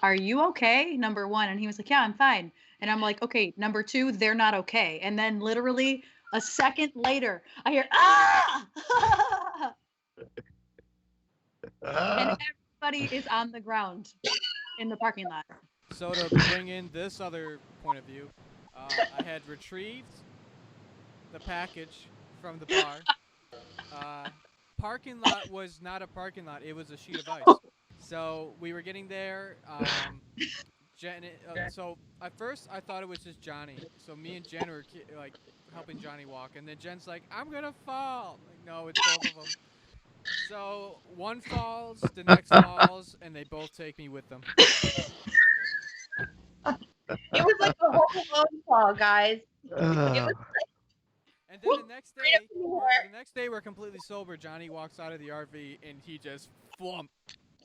"Are you okay?" Number 1, and he was like, "Yeah, I'm fine." And I'm like, "Okay." Number 2, they're not okay. And then literally a second later, I hear ah, and everybody is on the ground in the parking lot. So to bring in this other point of view, I had retrieved the package from the bar. Parking lot was not a parking lot; it was a sheet of ice. So we were getting there. So at first I thought it was just Johnny. So me and Jen were like helping Johnny walk, and then Jen's like, "I'm gonna fall." I'm like, no, it's both of them. So one falls, the next falls, and they both take me with them. It was like a whole phone call, guys. It was And then the next day we're completely sober. Johnny walks out of the RV and he just flump.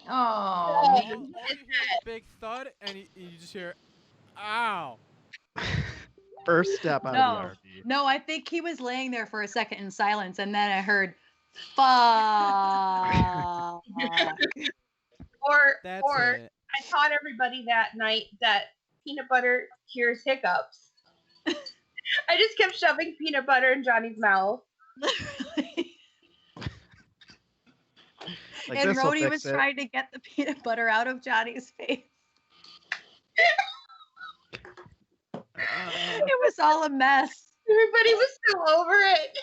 Oh, All man. you hear is a big thud, and you just hear, "Ow!" First step out of the RV. No, I think he was laying there for a second in silence, and then I heard, "Fuck." or That's or it. I taught everybody that night that peanut butter cures hiccups. I just kept shoving peanut butter in Johnny's mouth. Like, And this'll Rhodey fix was it. trying to get the peanut butter out of Johnny's face. It was all a mess. Everybody was so over it.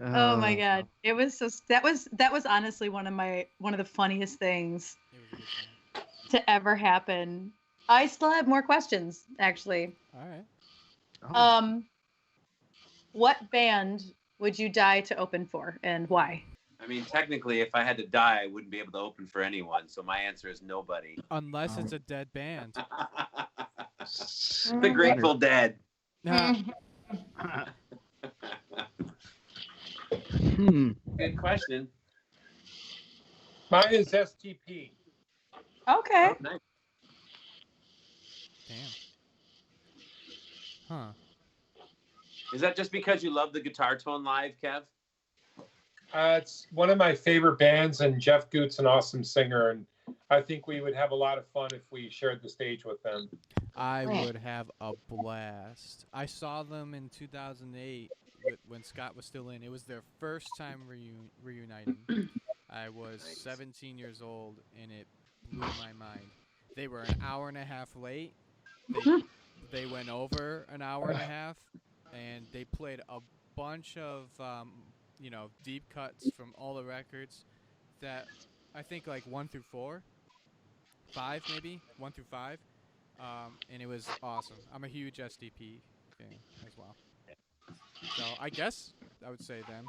Oh my god, it was so. That was honestly one of the funniest things It was a good time. to ever happen. I still have more questions, actually. All right. Oh. What band would you die to open for, and why? I mean, technically, if I had to die, I wouldn't be able to open for anyone. So my answer is nobody. Unless it's a dead band. The Grateful Dead. Good question. Mine is STP. Okay. Oh, nice. Damn. Huh. Is that just because you love the guitar tone live, Kev? It's one of my favorite bands, and Jeff Goot's an awesome singer, and I think we would have a lot of fun if we shared the stage with them. I would have a blast. I saw them in 2008 when Scott was still in. It was their first time reuniting. I was 17 years old, and it blew my mind. They were an hour and a half late. They went over an hour and a half, and they played a bunch of deep cuts from all the records that I think like 1 through 4, 5 maybe 1 through 5, and it was awesome. I'm a huge SDP fan as well, so I guess I would say them.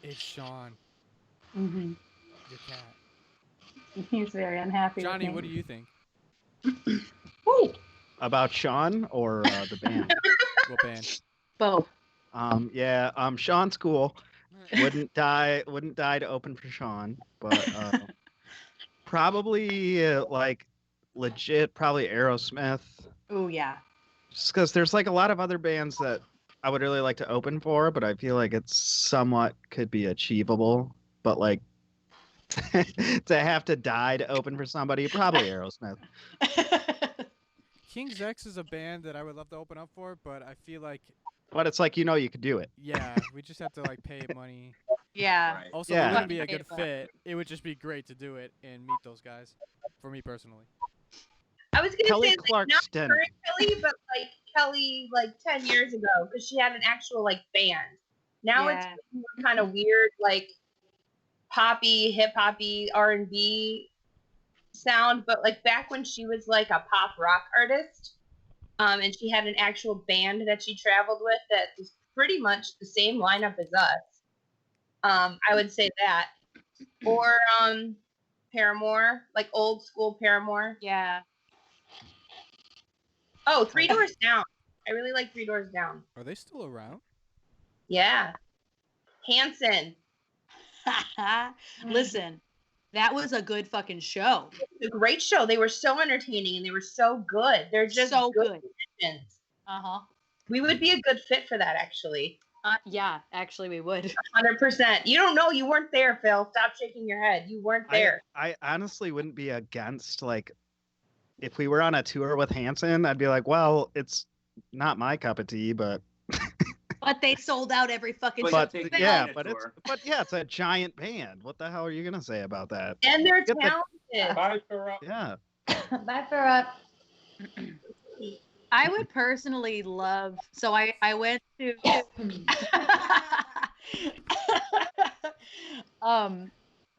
It's Sean, Mm-hmm. your cat. He's very unhappy. Johnny, what do you think? About Sean or the band? What band? Both. Sean's cool. Wouldn't die to open for Sean, but probably like legit, probably Aerosmith. Oh yeah. Just because there's like a lot of other bands that I would really like to open for, but I feel like it's somewhat could be achievable. But like to have to die to open for somebody, probably Aerosmith. King's X is a band that I would love to open up for, but I feel like But it's like you could do it. yeah, we just have to like pay money. Yeah. Right. Also, Yeah. it wouldn't be a Pay good for fit. It would just be great to do it and meet those guys. For me personally. I was gonna Kelly say like not Clarkson. current Kelly, but like Kelly like 10 years ago, because she had an actual like band. Now it's kind of weird, like poppy, hip hoppy, R&B sound. But like back when she was like a pop rock artist, and she had an actual band that she traveled with that was pretty much the same lineup as us. I would say that, or Paramore, like old school Paramore. Yeah. Oh, Three Doors Down. I really like Three Doors Down. Are they still around? Yeah. Hanson. Listen, that was a good fucking show. It's a great show. They were so entertaining and they were so good. They're just so good. musicians. Uh-huh. We would be a good fit for that, actually. Yeah, actually we would. 100%. You don't know. You weren't there, Phil. Stop shaking your head. You weren't there. I honestly wouldn't be against, like, if we were on a tour with Hanson, I'd be like, well, it's not my cup of tea, but But they sold out every fucking show. but take yeah, a but tour. it's a giant band. What the hell are you gonna say about that? And they're Get the- talented. Bye, Farrell. Yeah. Bye for up. I would personally love. So I went to.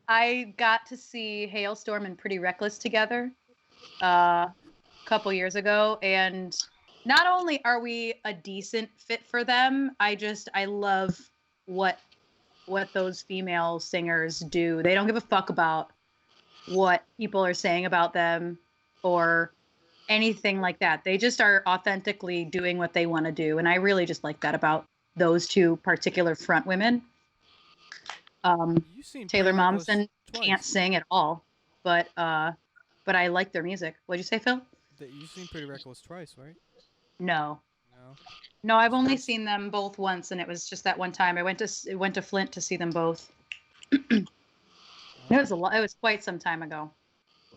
I got to see Hailstorm and Pretty Reckless together a couple years ago, and not only are we a decent fit for them, I love what those female singers do. They don't give a fuck about what people are saying about them or anything like that. They just are authentically doing what they want to do, and I really just like that about those two particular front women. You've seen Taylor Pretty Reckless Momsen twice. can't sing at all, but I like their music. What'd you say, Phil? You've seen Pretty Reckless twice, right? No, No. I've only seen them both once, and it was just that one time. I went to Flint to see them both. It was a lot. It was quite some time ago.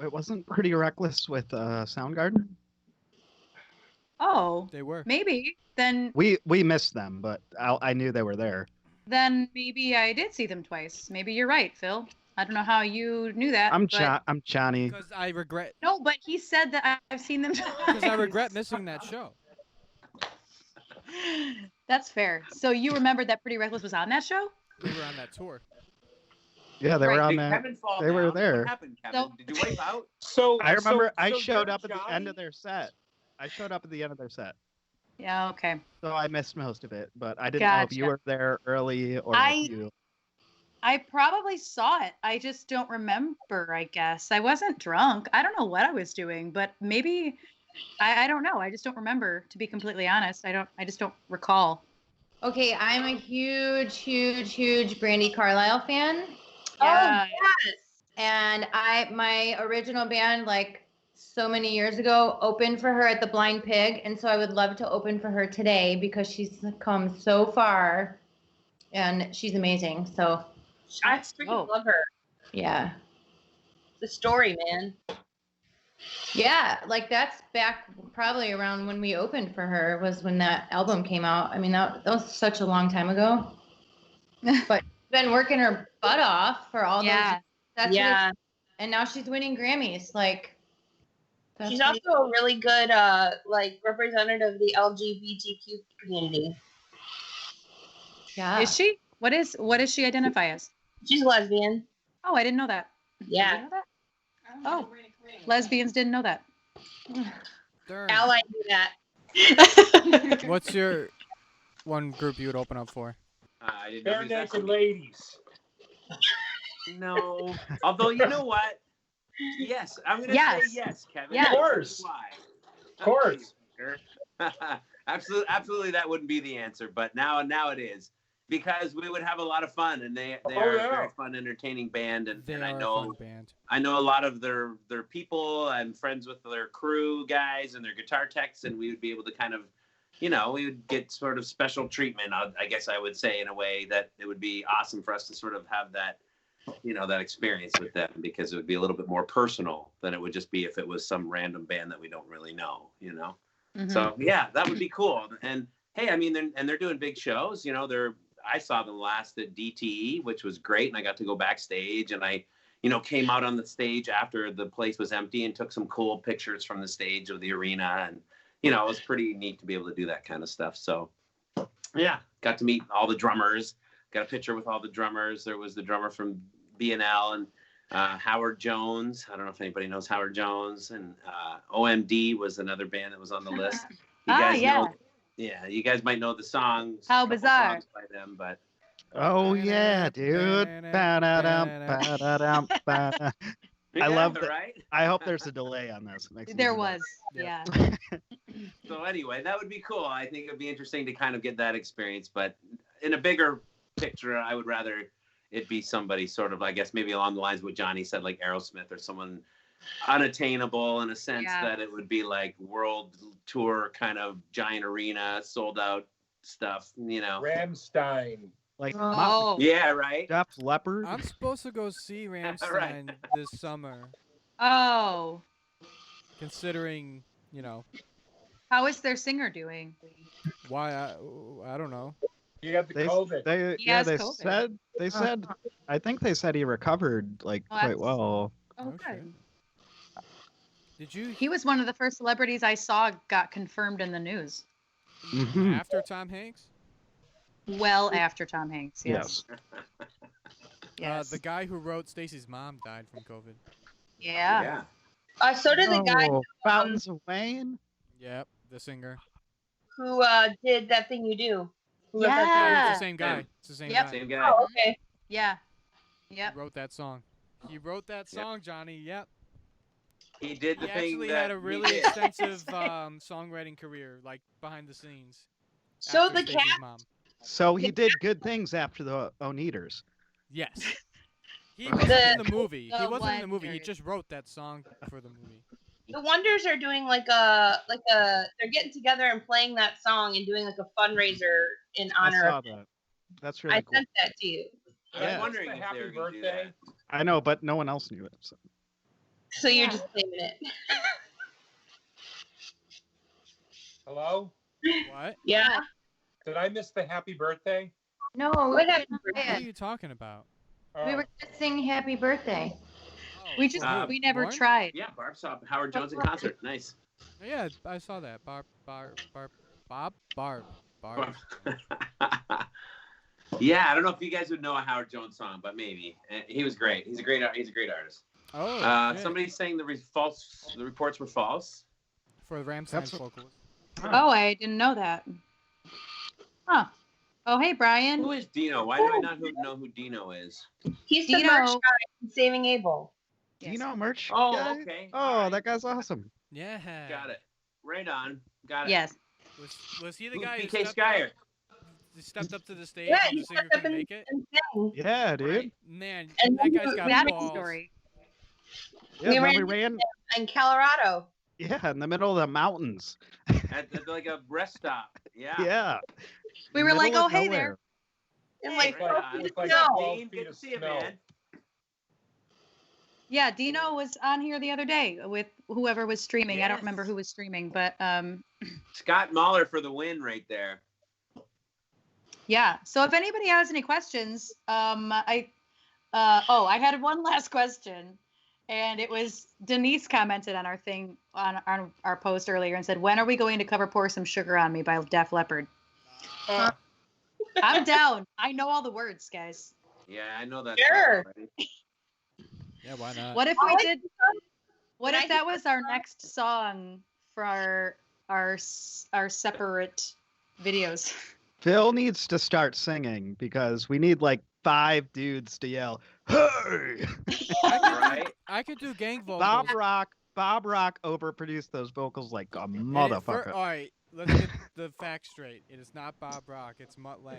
It wasn't Pretty Reckless with Soundgarden. Oh, They were. maybe then. We missed them, but I knew they were there. Then maybe I did see them twice. Maybe you're right, Phil. I don't know how you knew that. I'm but... Johnny. Because I regret. No, but he said that I've seen them twice. Because I regret missing that show. That's fair. So you remembered that Pretty Reckless was on that show? They were on that tour. Yeah, they were on Did that. Kevin fall They were down? there. What happened, Kevin? So- Did you wipe out? So I remember I so showed you're up at the end of Johnny? their set. I showed up at the end of their set. Yeah, okay. So I missed most of it, but I didn't know if you Gotcha. were there early or if you. I probably saw it. I just don't remember, I guess. I wasn't drunk. I don't know what I was doing, but maybe I don't know. I just don't remember, to be completely honest. I just don't recall. Okay, I'm a huge Brandy Carlisle fan. Yeah. Yes. And my original band, like so many years ago, opened for her at the Blind Pig, and so I would love to open for her today because she's come so far, and she's amazing. So I freaking love her. yeah, the story, man. Yeah, like that's back probably around when we opened for her was when that album came out. I mean, that was such a long time ago. But she's been working her butt off for all those Yeah. years. That's Yeah. and now she's winning Grammys. Like, that's She's pretty- also a really good like representative of the LGBTQ community. yeah. Is she? What does she identify as? She's a lesbian. Oh, I didn't know that. Did you Yeah. know that? Oh, lesbians didn't know that. Darn. Ally knew that. What's your one group you would open up for? I didn't know Bare who that naked was. ladies. No. Although, you know what? Yes, I'm going to Yes. say yes, Kevin. Yes. Of course. Why? Of course. Absolutely, that wouldn't be the answer, but now it is, because we would have a lot of fun, and they Oh, are yeah. a very fun, entertaining band, and They I are a know fun band. I know a lot of their people. I'm friends with their crew guys and their guitar techs, and we would be able to kind of, we would get sort of special treatment. I guess I would say, in a way that it would be awesome for us to sort of have that, that experience with them, because it would be a little bit more personal than it would just be if it was some random band that we don't really know. Mhm. So yeah, that would be cool. And hey, I mean, they're doing big shows. I saw them last at DTE, which was great, and I got to go backstage, and I, came out on the stage after the place was empty and took some cool pictures from the stage of the arena, and it was pretty neat to be able to do that kind of stuff. So yeah, got to meet all the drummers. Got a picture with all the drummers. There was the drummer from B&L and Howard Jones. I don't know if anybody knows Howard Jones. And OMD was another band that was on the list. You guys know, you guys might know the songs. How a couple bizarre. songs by them, but Oh yeah, dude. Ba-da-dum, ba-da-dum, ba-da. I love that. Right? I hope there's a delay on this. It makes me There feel was. Yeah. Yeah. So anyway, that would be cool. I think it'd be interesting to kind of get that experience, but in a bigger picture, I would rather it be somebody sort of, I guess, maybe along the lines of what Johnny said, like Aerosmith, or someone unattainable in a sense that it would be like world tour kind of giant arena, sold out stuff, Rammstein. like Oh. Yeah, right. Def Leppard. I'm supposed to go see Rammstein Right. this summer, Oh. considering, How is their singer doing? why I don't know. You got the They, COVID. they, He yeah, has they COVID. said, I think they said he recovered like Oh, quite that's- well. Oh, shit. good. Did you He was one of the first celebrities I saw got confirmed in the news. Mhm. after Tom Hanks? Well after Tom Hanks. Yes. Yes. The guy who wrote Stacy's mom died from COVID. Yeah. So did the guy Oh, Fountains of Wayne. Yep, the singer. who did That Thing You Do. Who wrote that Yeah, Yeah. it's the same guy. It's the same Yep. guy. Same song? guy. Oh, okay. Yeah. He Yep. wrote that song. He wrote that song, Johnny. Yep. He did the He thing actually that had a he really did. extensive songwriting career, like behind the scenes. So after the Stacy's cat. mom. So he did good things after the Oneaters. Yes. He wasn't in the movie. He The wasn't in the movie. He Wonders. just wrote that song for the movie. The Wonders are doing like a they're getting together and playing that song and doing like a fundraiser in I honor saw of that. That's I really cool. sent that to you. I Yeah. was wondering It's if the they were happy going to do birthday. that. I know, but no one else knew it. So. So you're Yeah. just claiming it. Hello? What? Yeah. Did I miss the happy birthday? No, What we happened? didn't What say are it. you talking about? Oh, We were gonna sing happy birthday. Oh, We just Uh, we never Lauren? tried. Yeah, Barb saw Howard Jones in concert. Nice. Yeah, I saw that. Barb. Yeah, I don't know if you guys would know a Howard Jones song, but maybe. He was great. He's a great artist. Oh, shit. Somebody saying the reports were false. For the Ramstein That's- vocalist. Oh, I didn't know that. Huh. Oh, hey, Brian. Who is Dino? Why do I not know who Dino is? He's the Dino. merch guy in Saving Abel. Do you know merch? Oh, guy? okay. Oh, Alright. that guy's awesome. Yeah. Got it. Right on. Got it. Yes. Was he the Who's guy who BK stepped Skyer? up, who stepped up to the stage Yeah, when he the singer stepped up couldn't and, make it? and sang. Yeah, dude. Right. Man, And that then guy's we- got That balls. story. Yeah, We and then ran- we ran. In Colorado. Yeah, in the middle of the mountains. At like a rest stop. Yeah. Yeah. We in were the like, middle oh, of hey nowhere. there. And Hey, like, right on. It's like no. 12 Dean, feet good of to see you, snow. man. Yeah, Dino was on here the other day with whoever was streaming. I don't remember Yes. who was streaming, but Scott Mahler for the win right there. yeah. So if anybody has any questions, I had one last question, and it was Denise commented on our thing on our post earlier and said, "When are we going to cover "Pour Some Sugar on Me" by Def Leppard?" I'm down. I know all the words, guys. Yeah, I know that. Sure. Yeah, why not? What if I we like did? What Can if I that was our next song for our separate videos? Phil needs to start singing because we need like 5 dudes to yell, "Hey!" I could do gang vocals. Bob Rock overproduced those vocals like a And motherfucker. all right, let's get the facts straight. It is not Bob Rock. It's Mutt Lang.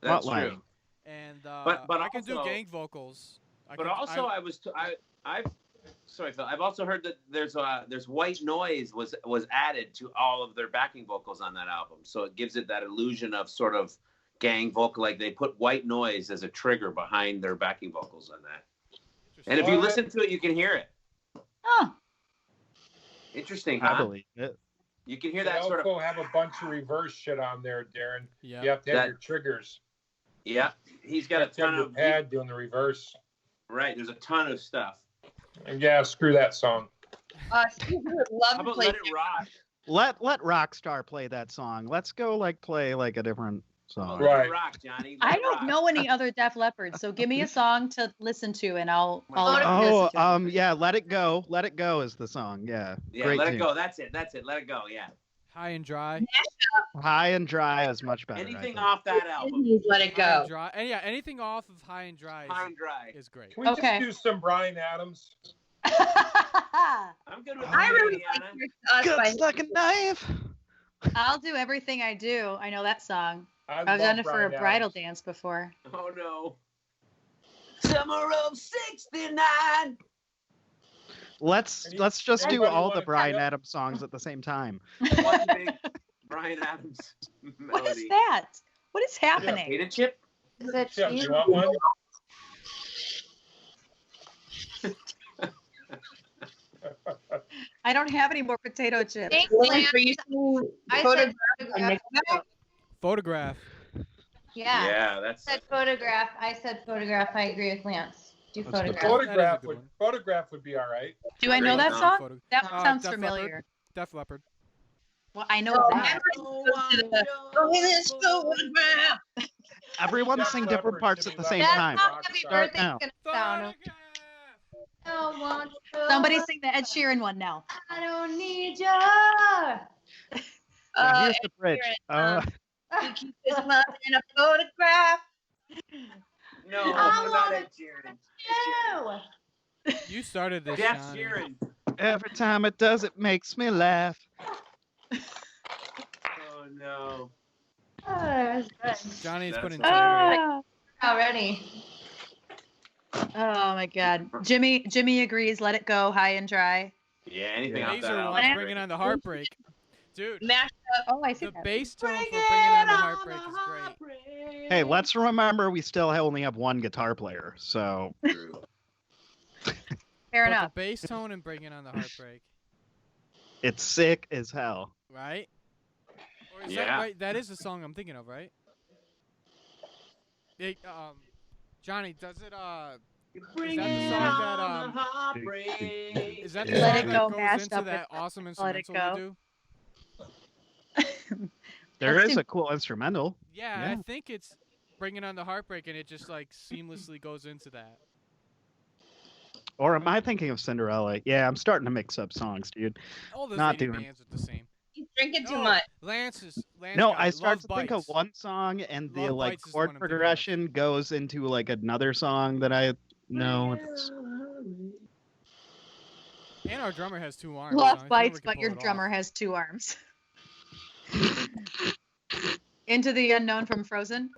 That's Mutt true. Lang. And But I can do also- gang vocals. Sorry, Phil. I've also heard that there's white noise was added to all of their backing vocals on that album, so it gives it that illusion of sort of gang vocal. Like they put white noise as a trigger behind their backing vocals on that. And if you listen to it, you can hear it. Oh, Interesting, I huh? believe it. You can hear They that sort of. also have a bunch of reverse shit on there, Darren. Yeah. You have to have That- your triggers. Yeah, he's got You a have to have ton your of. pad doing the reverse. Right, there's a ton of stuff. And yeah, screw that song. Steve would love How to about play. Let It Rock? Let Rockstar play that song. Let's go play like a different song. Let Right. It Rock, Johnny. Let I It don't rock. know any other Def Leppard, so give me a song to listen to, and I'll Oh, listen to it. yeah, Let It Go. Let It Go is the song. Yeah. Yeah, Great let tune. it go. That's it. Let it go. Yeah. High and dry. High and Dry is much better. I Anything think. off that album. Disney's Let It High and Go. dry. And yeah, anything off of High and Dry High and dry. is great. Can we Okay. just do some Bryan Adams? I'm good with I that, really Indiana. like Here's to Us by Cuts like a knife. I'll do everything I do. I know that song. I I've love done it for a Bryan bridal Adams. dance before. Oh no. Summer of '69. Let's just do Anybody all the wanna Bryan try it? Adams songs at the same time. One big Bryan Adams What is melody. that? What is happening? Potato chip? Is it Chip, cheese? you want one? I don't have any more potato chips. Thanks, Lance, Lance. are you seeing I Photograph said on Nickelback? Photograph. Yeah. Yeah, that's I said photograph. I said photograph. I agree with Lance. Do That's the photograph. Photograph good would one. photograph would be all right. Do I know Great that song. song? That one sounds Def familiar. Leppard. Def Leppard. Well, I know Oh, that. this photograph. Everyone Def sing Leppard, different parts Jimmy at the same That's time. how Happy Rockstar. Birthday's now. gonna sound. I want you. Somebody sing the Ed Sheeran one now. I don't need you. Yeah, here's the bridge. You keep this love in a photograph. No, I not wanna Ed Sheeran. You. You started this, Def Johnny. Sheeran. Every time it does, it makes me laugh. Oh no. Oh, that was good. Johnny's That's putting all time. Already. Oh my God. Jimmy agrees. Let it go. High and dry. Yeah, anything Yeah. off that Laser album. wants bringing on the heartbreak. Dude, Mash Oh, I see the that. bass tone for bringing on the heartbreak is great. Hey, let's remember we still only have one guitar player, so True. Fair But enough. the bass tone and bringing on the heartbreak, it's sick as hell. right? Or is that Yeah. right? That is the song I'm thinking of, right? It, Johnny, does it Bring that the it song on that, the heartbreak. is that the Let song It that Go goes mashed into up that with awesome Let It instrumental we Go. do? There Let's is do- a cool instrumental. Yeah, Yeah. I think it's bringing on the heartbreak, and it just like seamlessly goes into that. Or am I thinking of Cinderella? Yeah, I'm starting to mix up songs, dude. All those Not 80 doing- bands are the same. He's drinking too No, much. Lance No, got I it. start Love to think of Bites. one song and the Love like Bites is the chord one I'm thinking of. progression goes into like another song that I know. It's... And our drummer has 2 arms. Love so I bites, think we but can your pull it drummer off. has 2 arms. Into the Unknown from Frozen.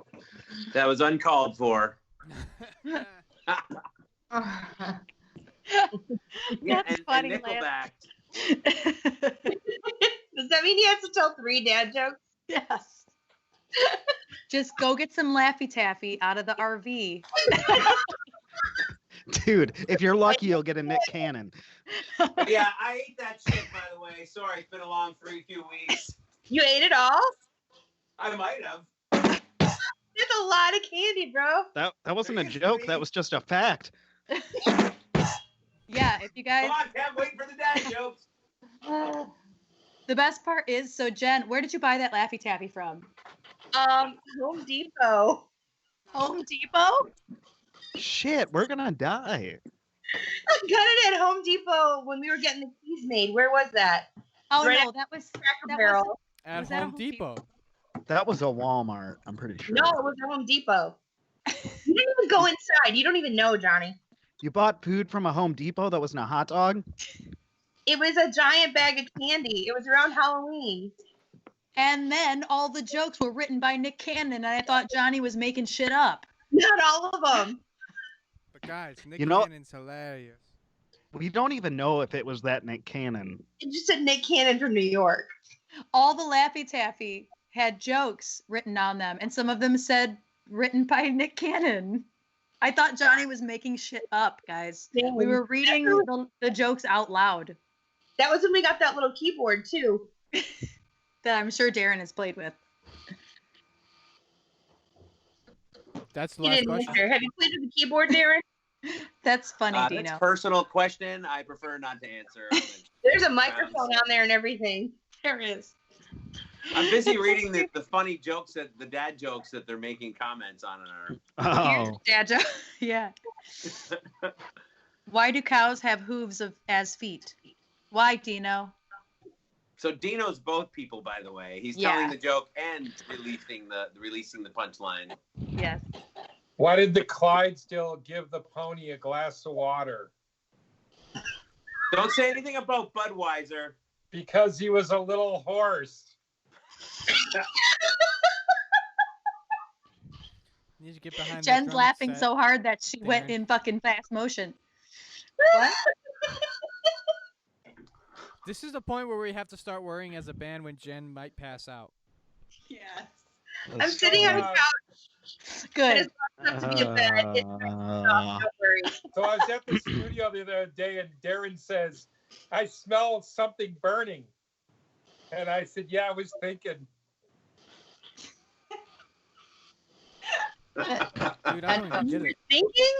That was uncalled for. Yeah, That's and funny, Nickelback. Does that mean he has to tell 3 dad jokes? Yes. Just go get some Laffy Taffy out of the RV. Dude, if you're lucky, you'll get a Nick Cannon. Yeah, I ate that shit, by the way. Sorry, it's been a long few weeks. You ate it all? I might have. There's a lot of candy, bro. That wasn't a joke. That was just a fact. Yeah, if you guys. Come on, Kev, wait for the dad jokes. The best part is, so Jen, where did you buy that Laffy Taffy from? Home Depot. Home Depot? Shit, we're gonna die. I got it at Home Depot when we were getting the keys made. Where was that? Oh Right no, that was Cracker Barrel. At Was that a Home Home Depot. That was a Walmart, I'm pretty sure. No, it was at Home Depot. You didn't even go inside. You don't even know, Johnny. You bought food from a Home Depot that wasn't a hot dog? It was a giant bag of candy. It was around Halloween. And then all the jokes were written by Nick Cannon, and I thought Johnny was making shit up. Not all of them. But guys, Nick You know- Cannon's hilarious. We don't even know if it was that Nick Cannon. It just said Nick Cannon from New York. All the Laffy Taffy had jokes written on them, and some of them said written by Nick Cannon. I thought Johnny was making shit up, guys. Same. We were reading the jokes out loud That was when we got that little keyboard, too. that I'm sure Darren has played with. That's the He last didn't question. answer. Have you played with the keyboard, Darren? That's funny, That's Dino. a personal question. I prefer not to answer. There's a microphone on there and everything. There is. I'm busy reading the funny jokes the dad jokes that they're making comments on in our. Here's Dad joke. Yeah. Why do cows have hooves as feet? Why, Dino? So Dino's both people, by the way. He's Yeah. telling the joke and releasing the punchline. Yes. Why did the Clydesdale give the pony a glass of water? Don't say anything about Budweiser. Because he was a little horse. Need to get behind that Jen's drum laughing set. so hard that she went Darren. in fucking fast motion. What? This is the point where we have to start worrying as a band when Jen might pass out. Yes. I'm sitting on the couch. Good. It's not to be a bed. It's not, don't worry. So I was at the studio the other day and Darren says, I smell something burning. And I said, yeah, I was thinking. Dude, I don't even get You're it. thinking?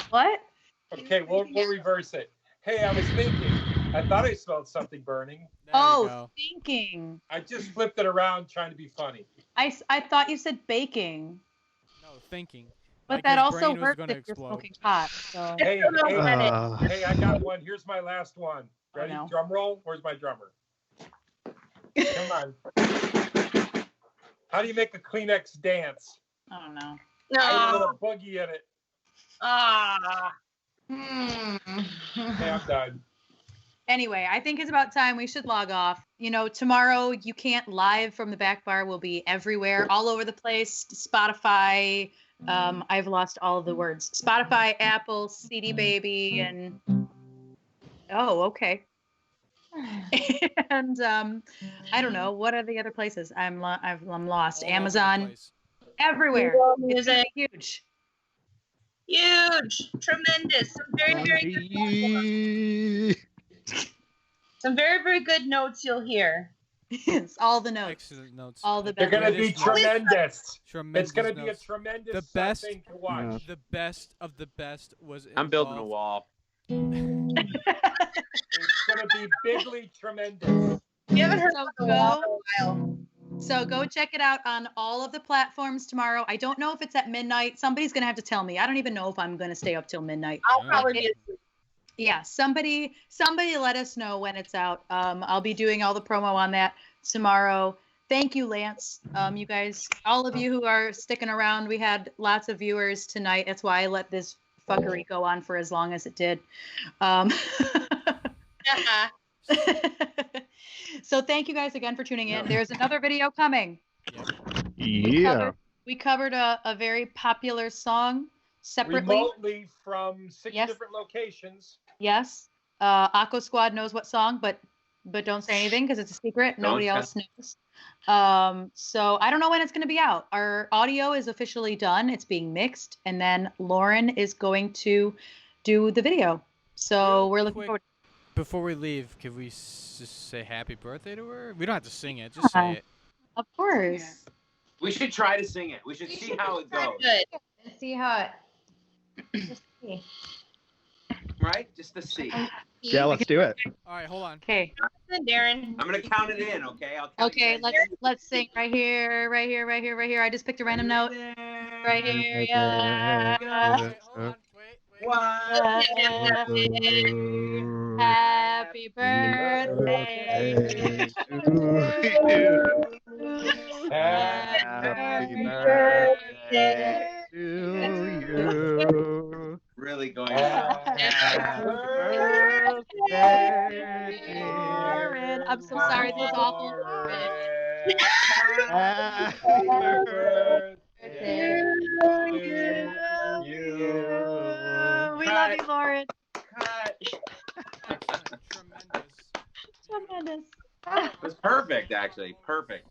What? Okay, we'll reverse it. Hey, I was thinking. I thought I smelled something burning. There we Oh, go. thinking. I just flipped it around trying to be funny. I thought you said baking, No, thinking. but Like that his also brain was works gonna if you're explode. smoking pot. So Hey, It's hey, still Uh, hey, I got one. Here's my last one. Ready? no. Drum roll? Where's my drummer? Come on. How do you make a Kleenex dance? I don't know. I put No. a boogie in it. Ah. Okay, I'm done. Anyway, I think it's about time we should log off. You know, tomorrow You Can't Live from the Back Bar will be everywhere, all over the place. Spotify. I've lost all of the words. Spotify, Apple, CD Baby, and oh, okay. And I don't know, what are the other places? I'm lost. All over the Amazon, place. everywhere. Google It's gonna Music. be huge. Huge. Tremendous. Some very, very good notes you'll hear. It's all the notes, Excellent notes. all the They're best. going to be Greatest notes. tremendous. Tremendous It's going to be a notes. tremendous The best- thing to watch. The best of the best was I'm building a involved. wall. It's going to be bigly tremendous. You haven't heard So of the wall in a while. So go check it out on all of the platforms tomorrow. I don't know if it's at midnight. Somebody's gonna have to tell me. I don't even know if I'm gonna stay up till midnight. I'll probably be asleep. Yeah, somebody let us know when it's out. I'll be doing all the promo on that tomorrow. Thank you, Lance. You guys, all of you who are sticking around, we had lots of viewers tonight. That's why I let this fuckery go on for as long as it did. So thank you guys again for tuning in. There's another video coming. Yeah. We covered a very popular song separately. Remotely from 6 Yes. different locations. Yes. Aqua Squad knows what song, but don't say anything because it's a secret. Nobody tell. else knows. So I don't know when it's going to be out. Our audio is officially done. It's being mixed, and then Lauren is going to do the video. So we're looking quick, forward. Before we leave, can we just say happy birthday to her? We don't have to sing it. Just say it. Of course. We should try to sing it. We should see how it goes. Good. Let's see how it. Just see. Right? Just to see. Yeah, let's do it. All right, hold on. Okay. Listen, Darren. I'm gonna count it in, okay? I'll count Okay, you guys in. let's sing right here, right here, right here, right here. I just picked a random note. Right here, yeah. Wait, hold on. Wait. One. Happy birthday. Happy birthday to you. Really going out. Happy birthday, Lauren, I'm so sorry. This is awful. Happy birthday to you. We love you, Lauren. Excellent. Tremendous. It was perfect, actually. Perfect.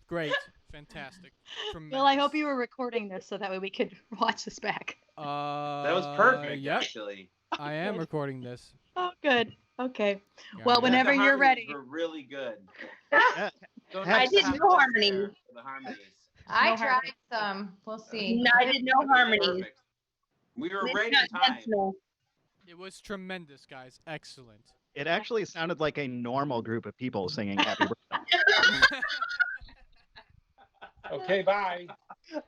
Great. Fantastic. Tremendous. Well, I hope you were recording this so that way we could watch this back. That was perfect, Yep. actually. I am recording this. Oh, good. Okay. Got Well, it. whenever The you're harmonies ready. were really good. Don't I have did to no have harmonies. there for the harmonies. I No tried harmony. some. We'll see. No, I did no That was harmonies. perfect. We were It's right not in time. intentional. It was tremendous, guys. Excellent. It actually sounded like a normal group of people singing happy birthday. Okay, bye.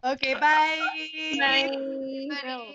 Okay, bye. Bye. Bill.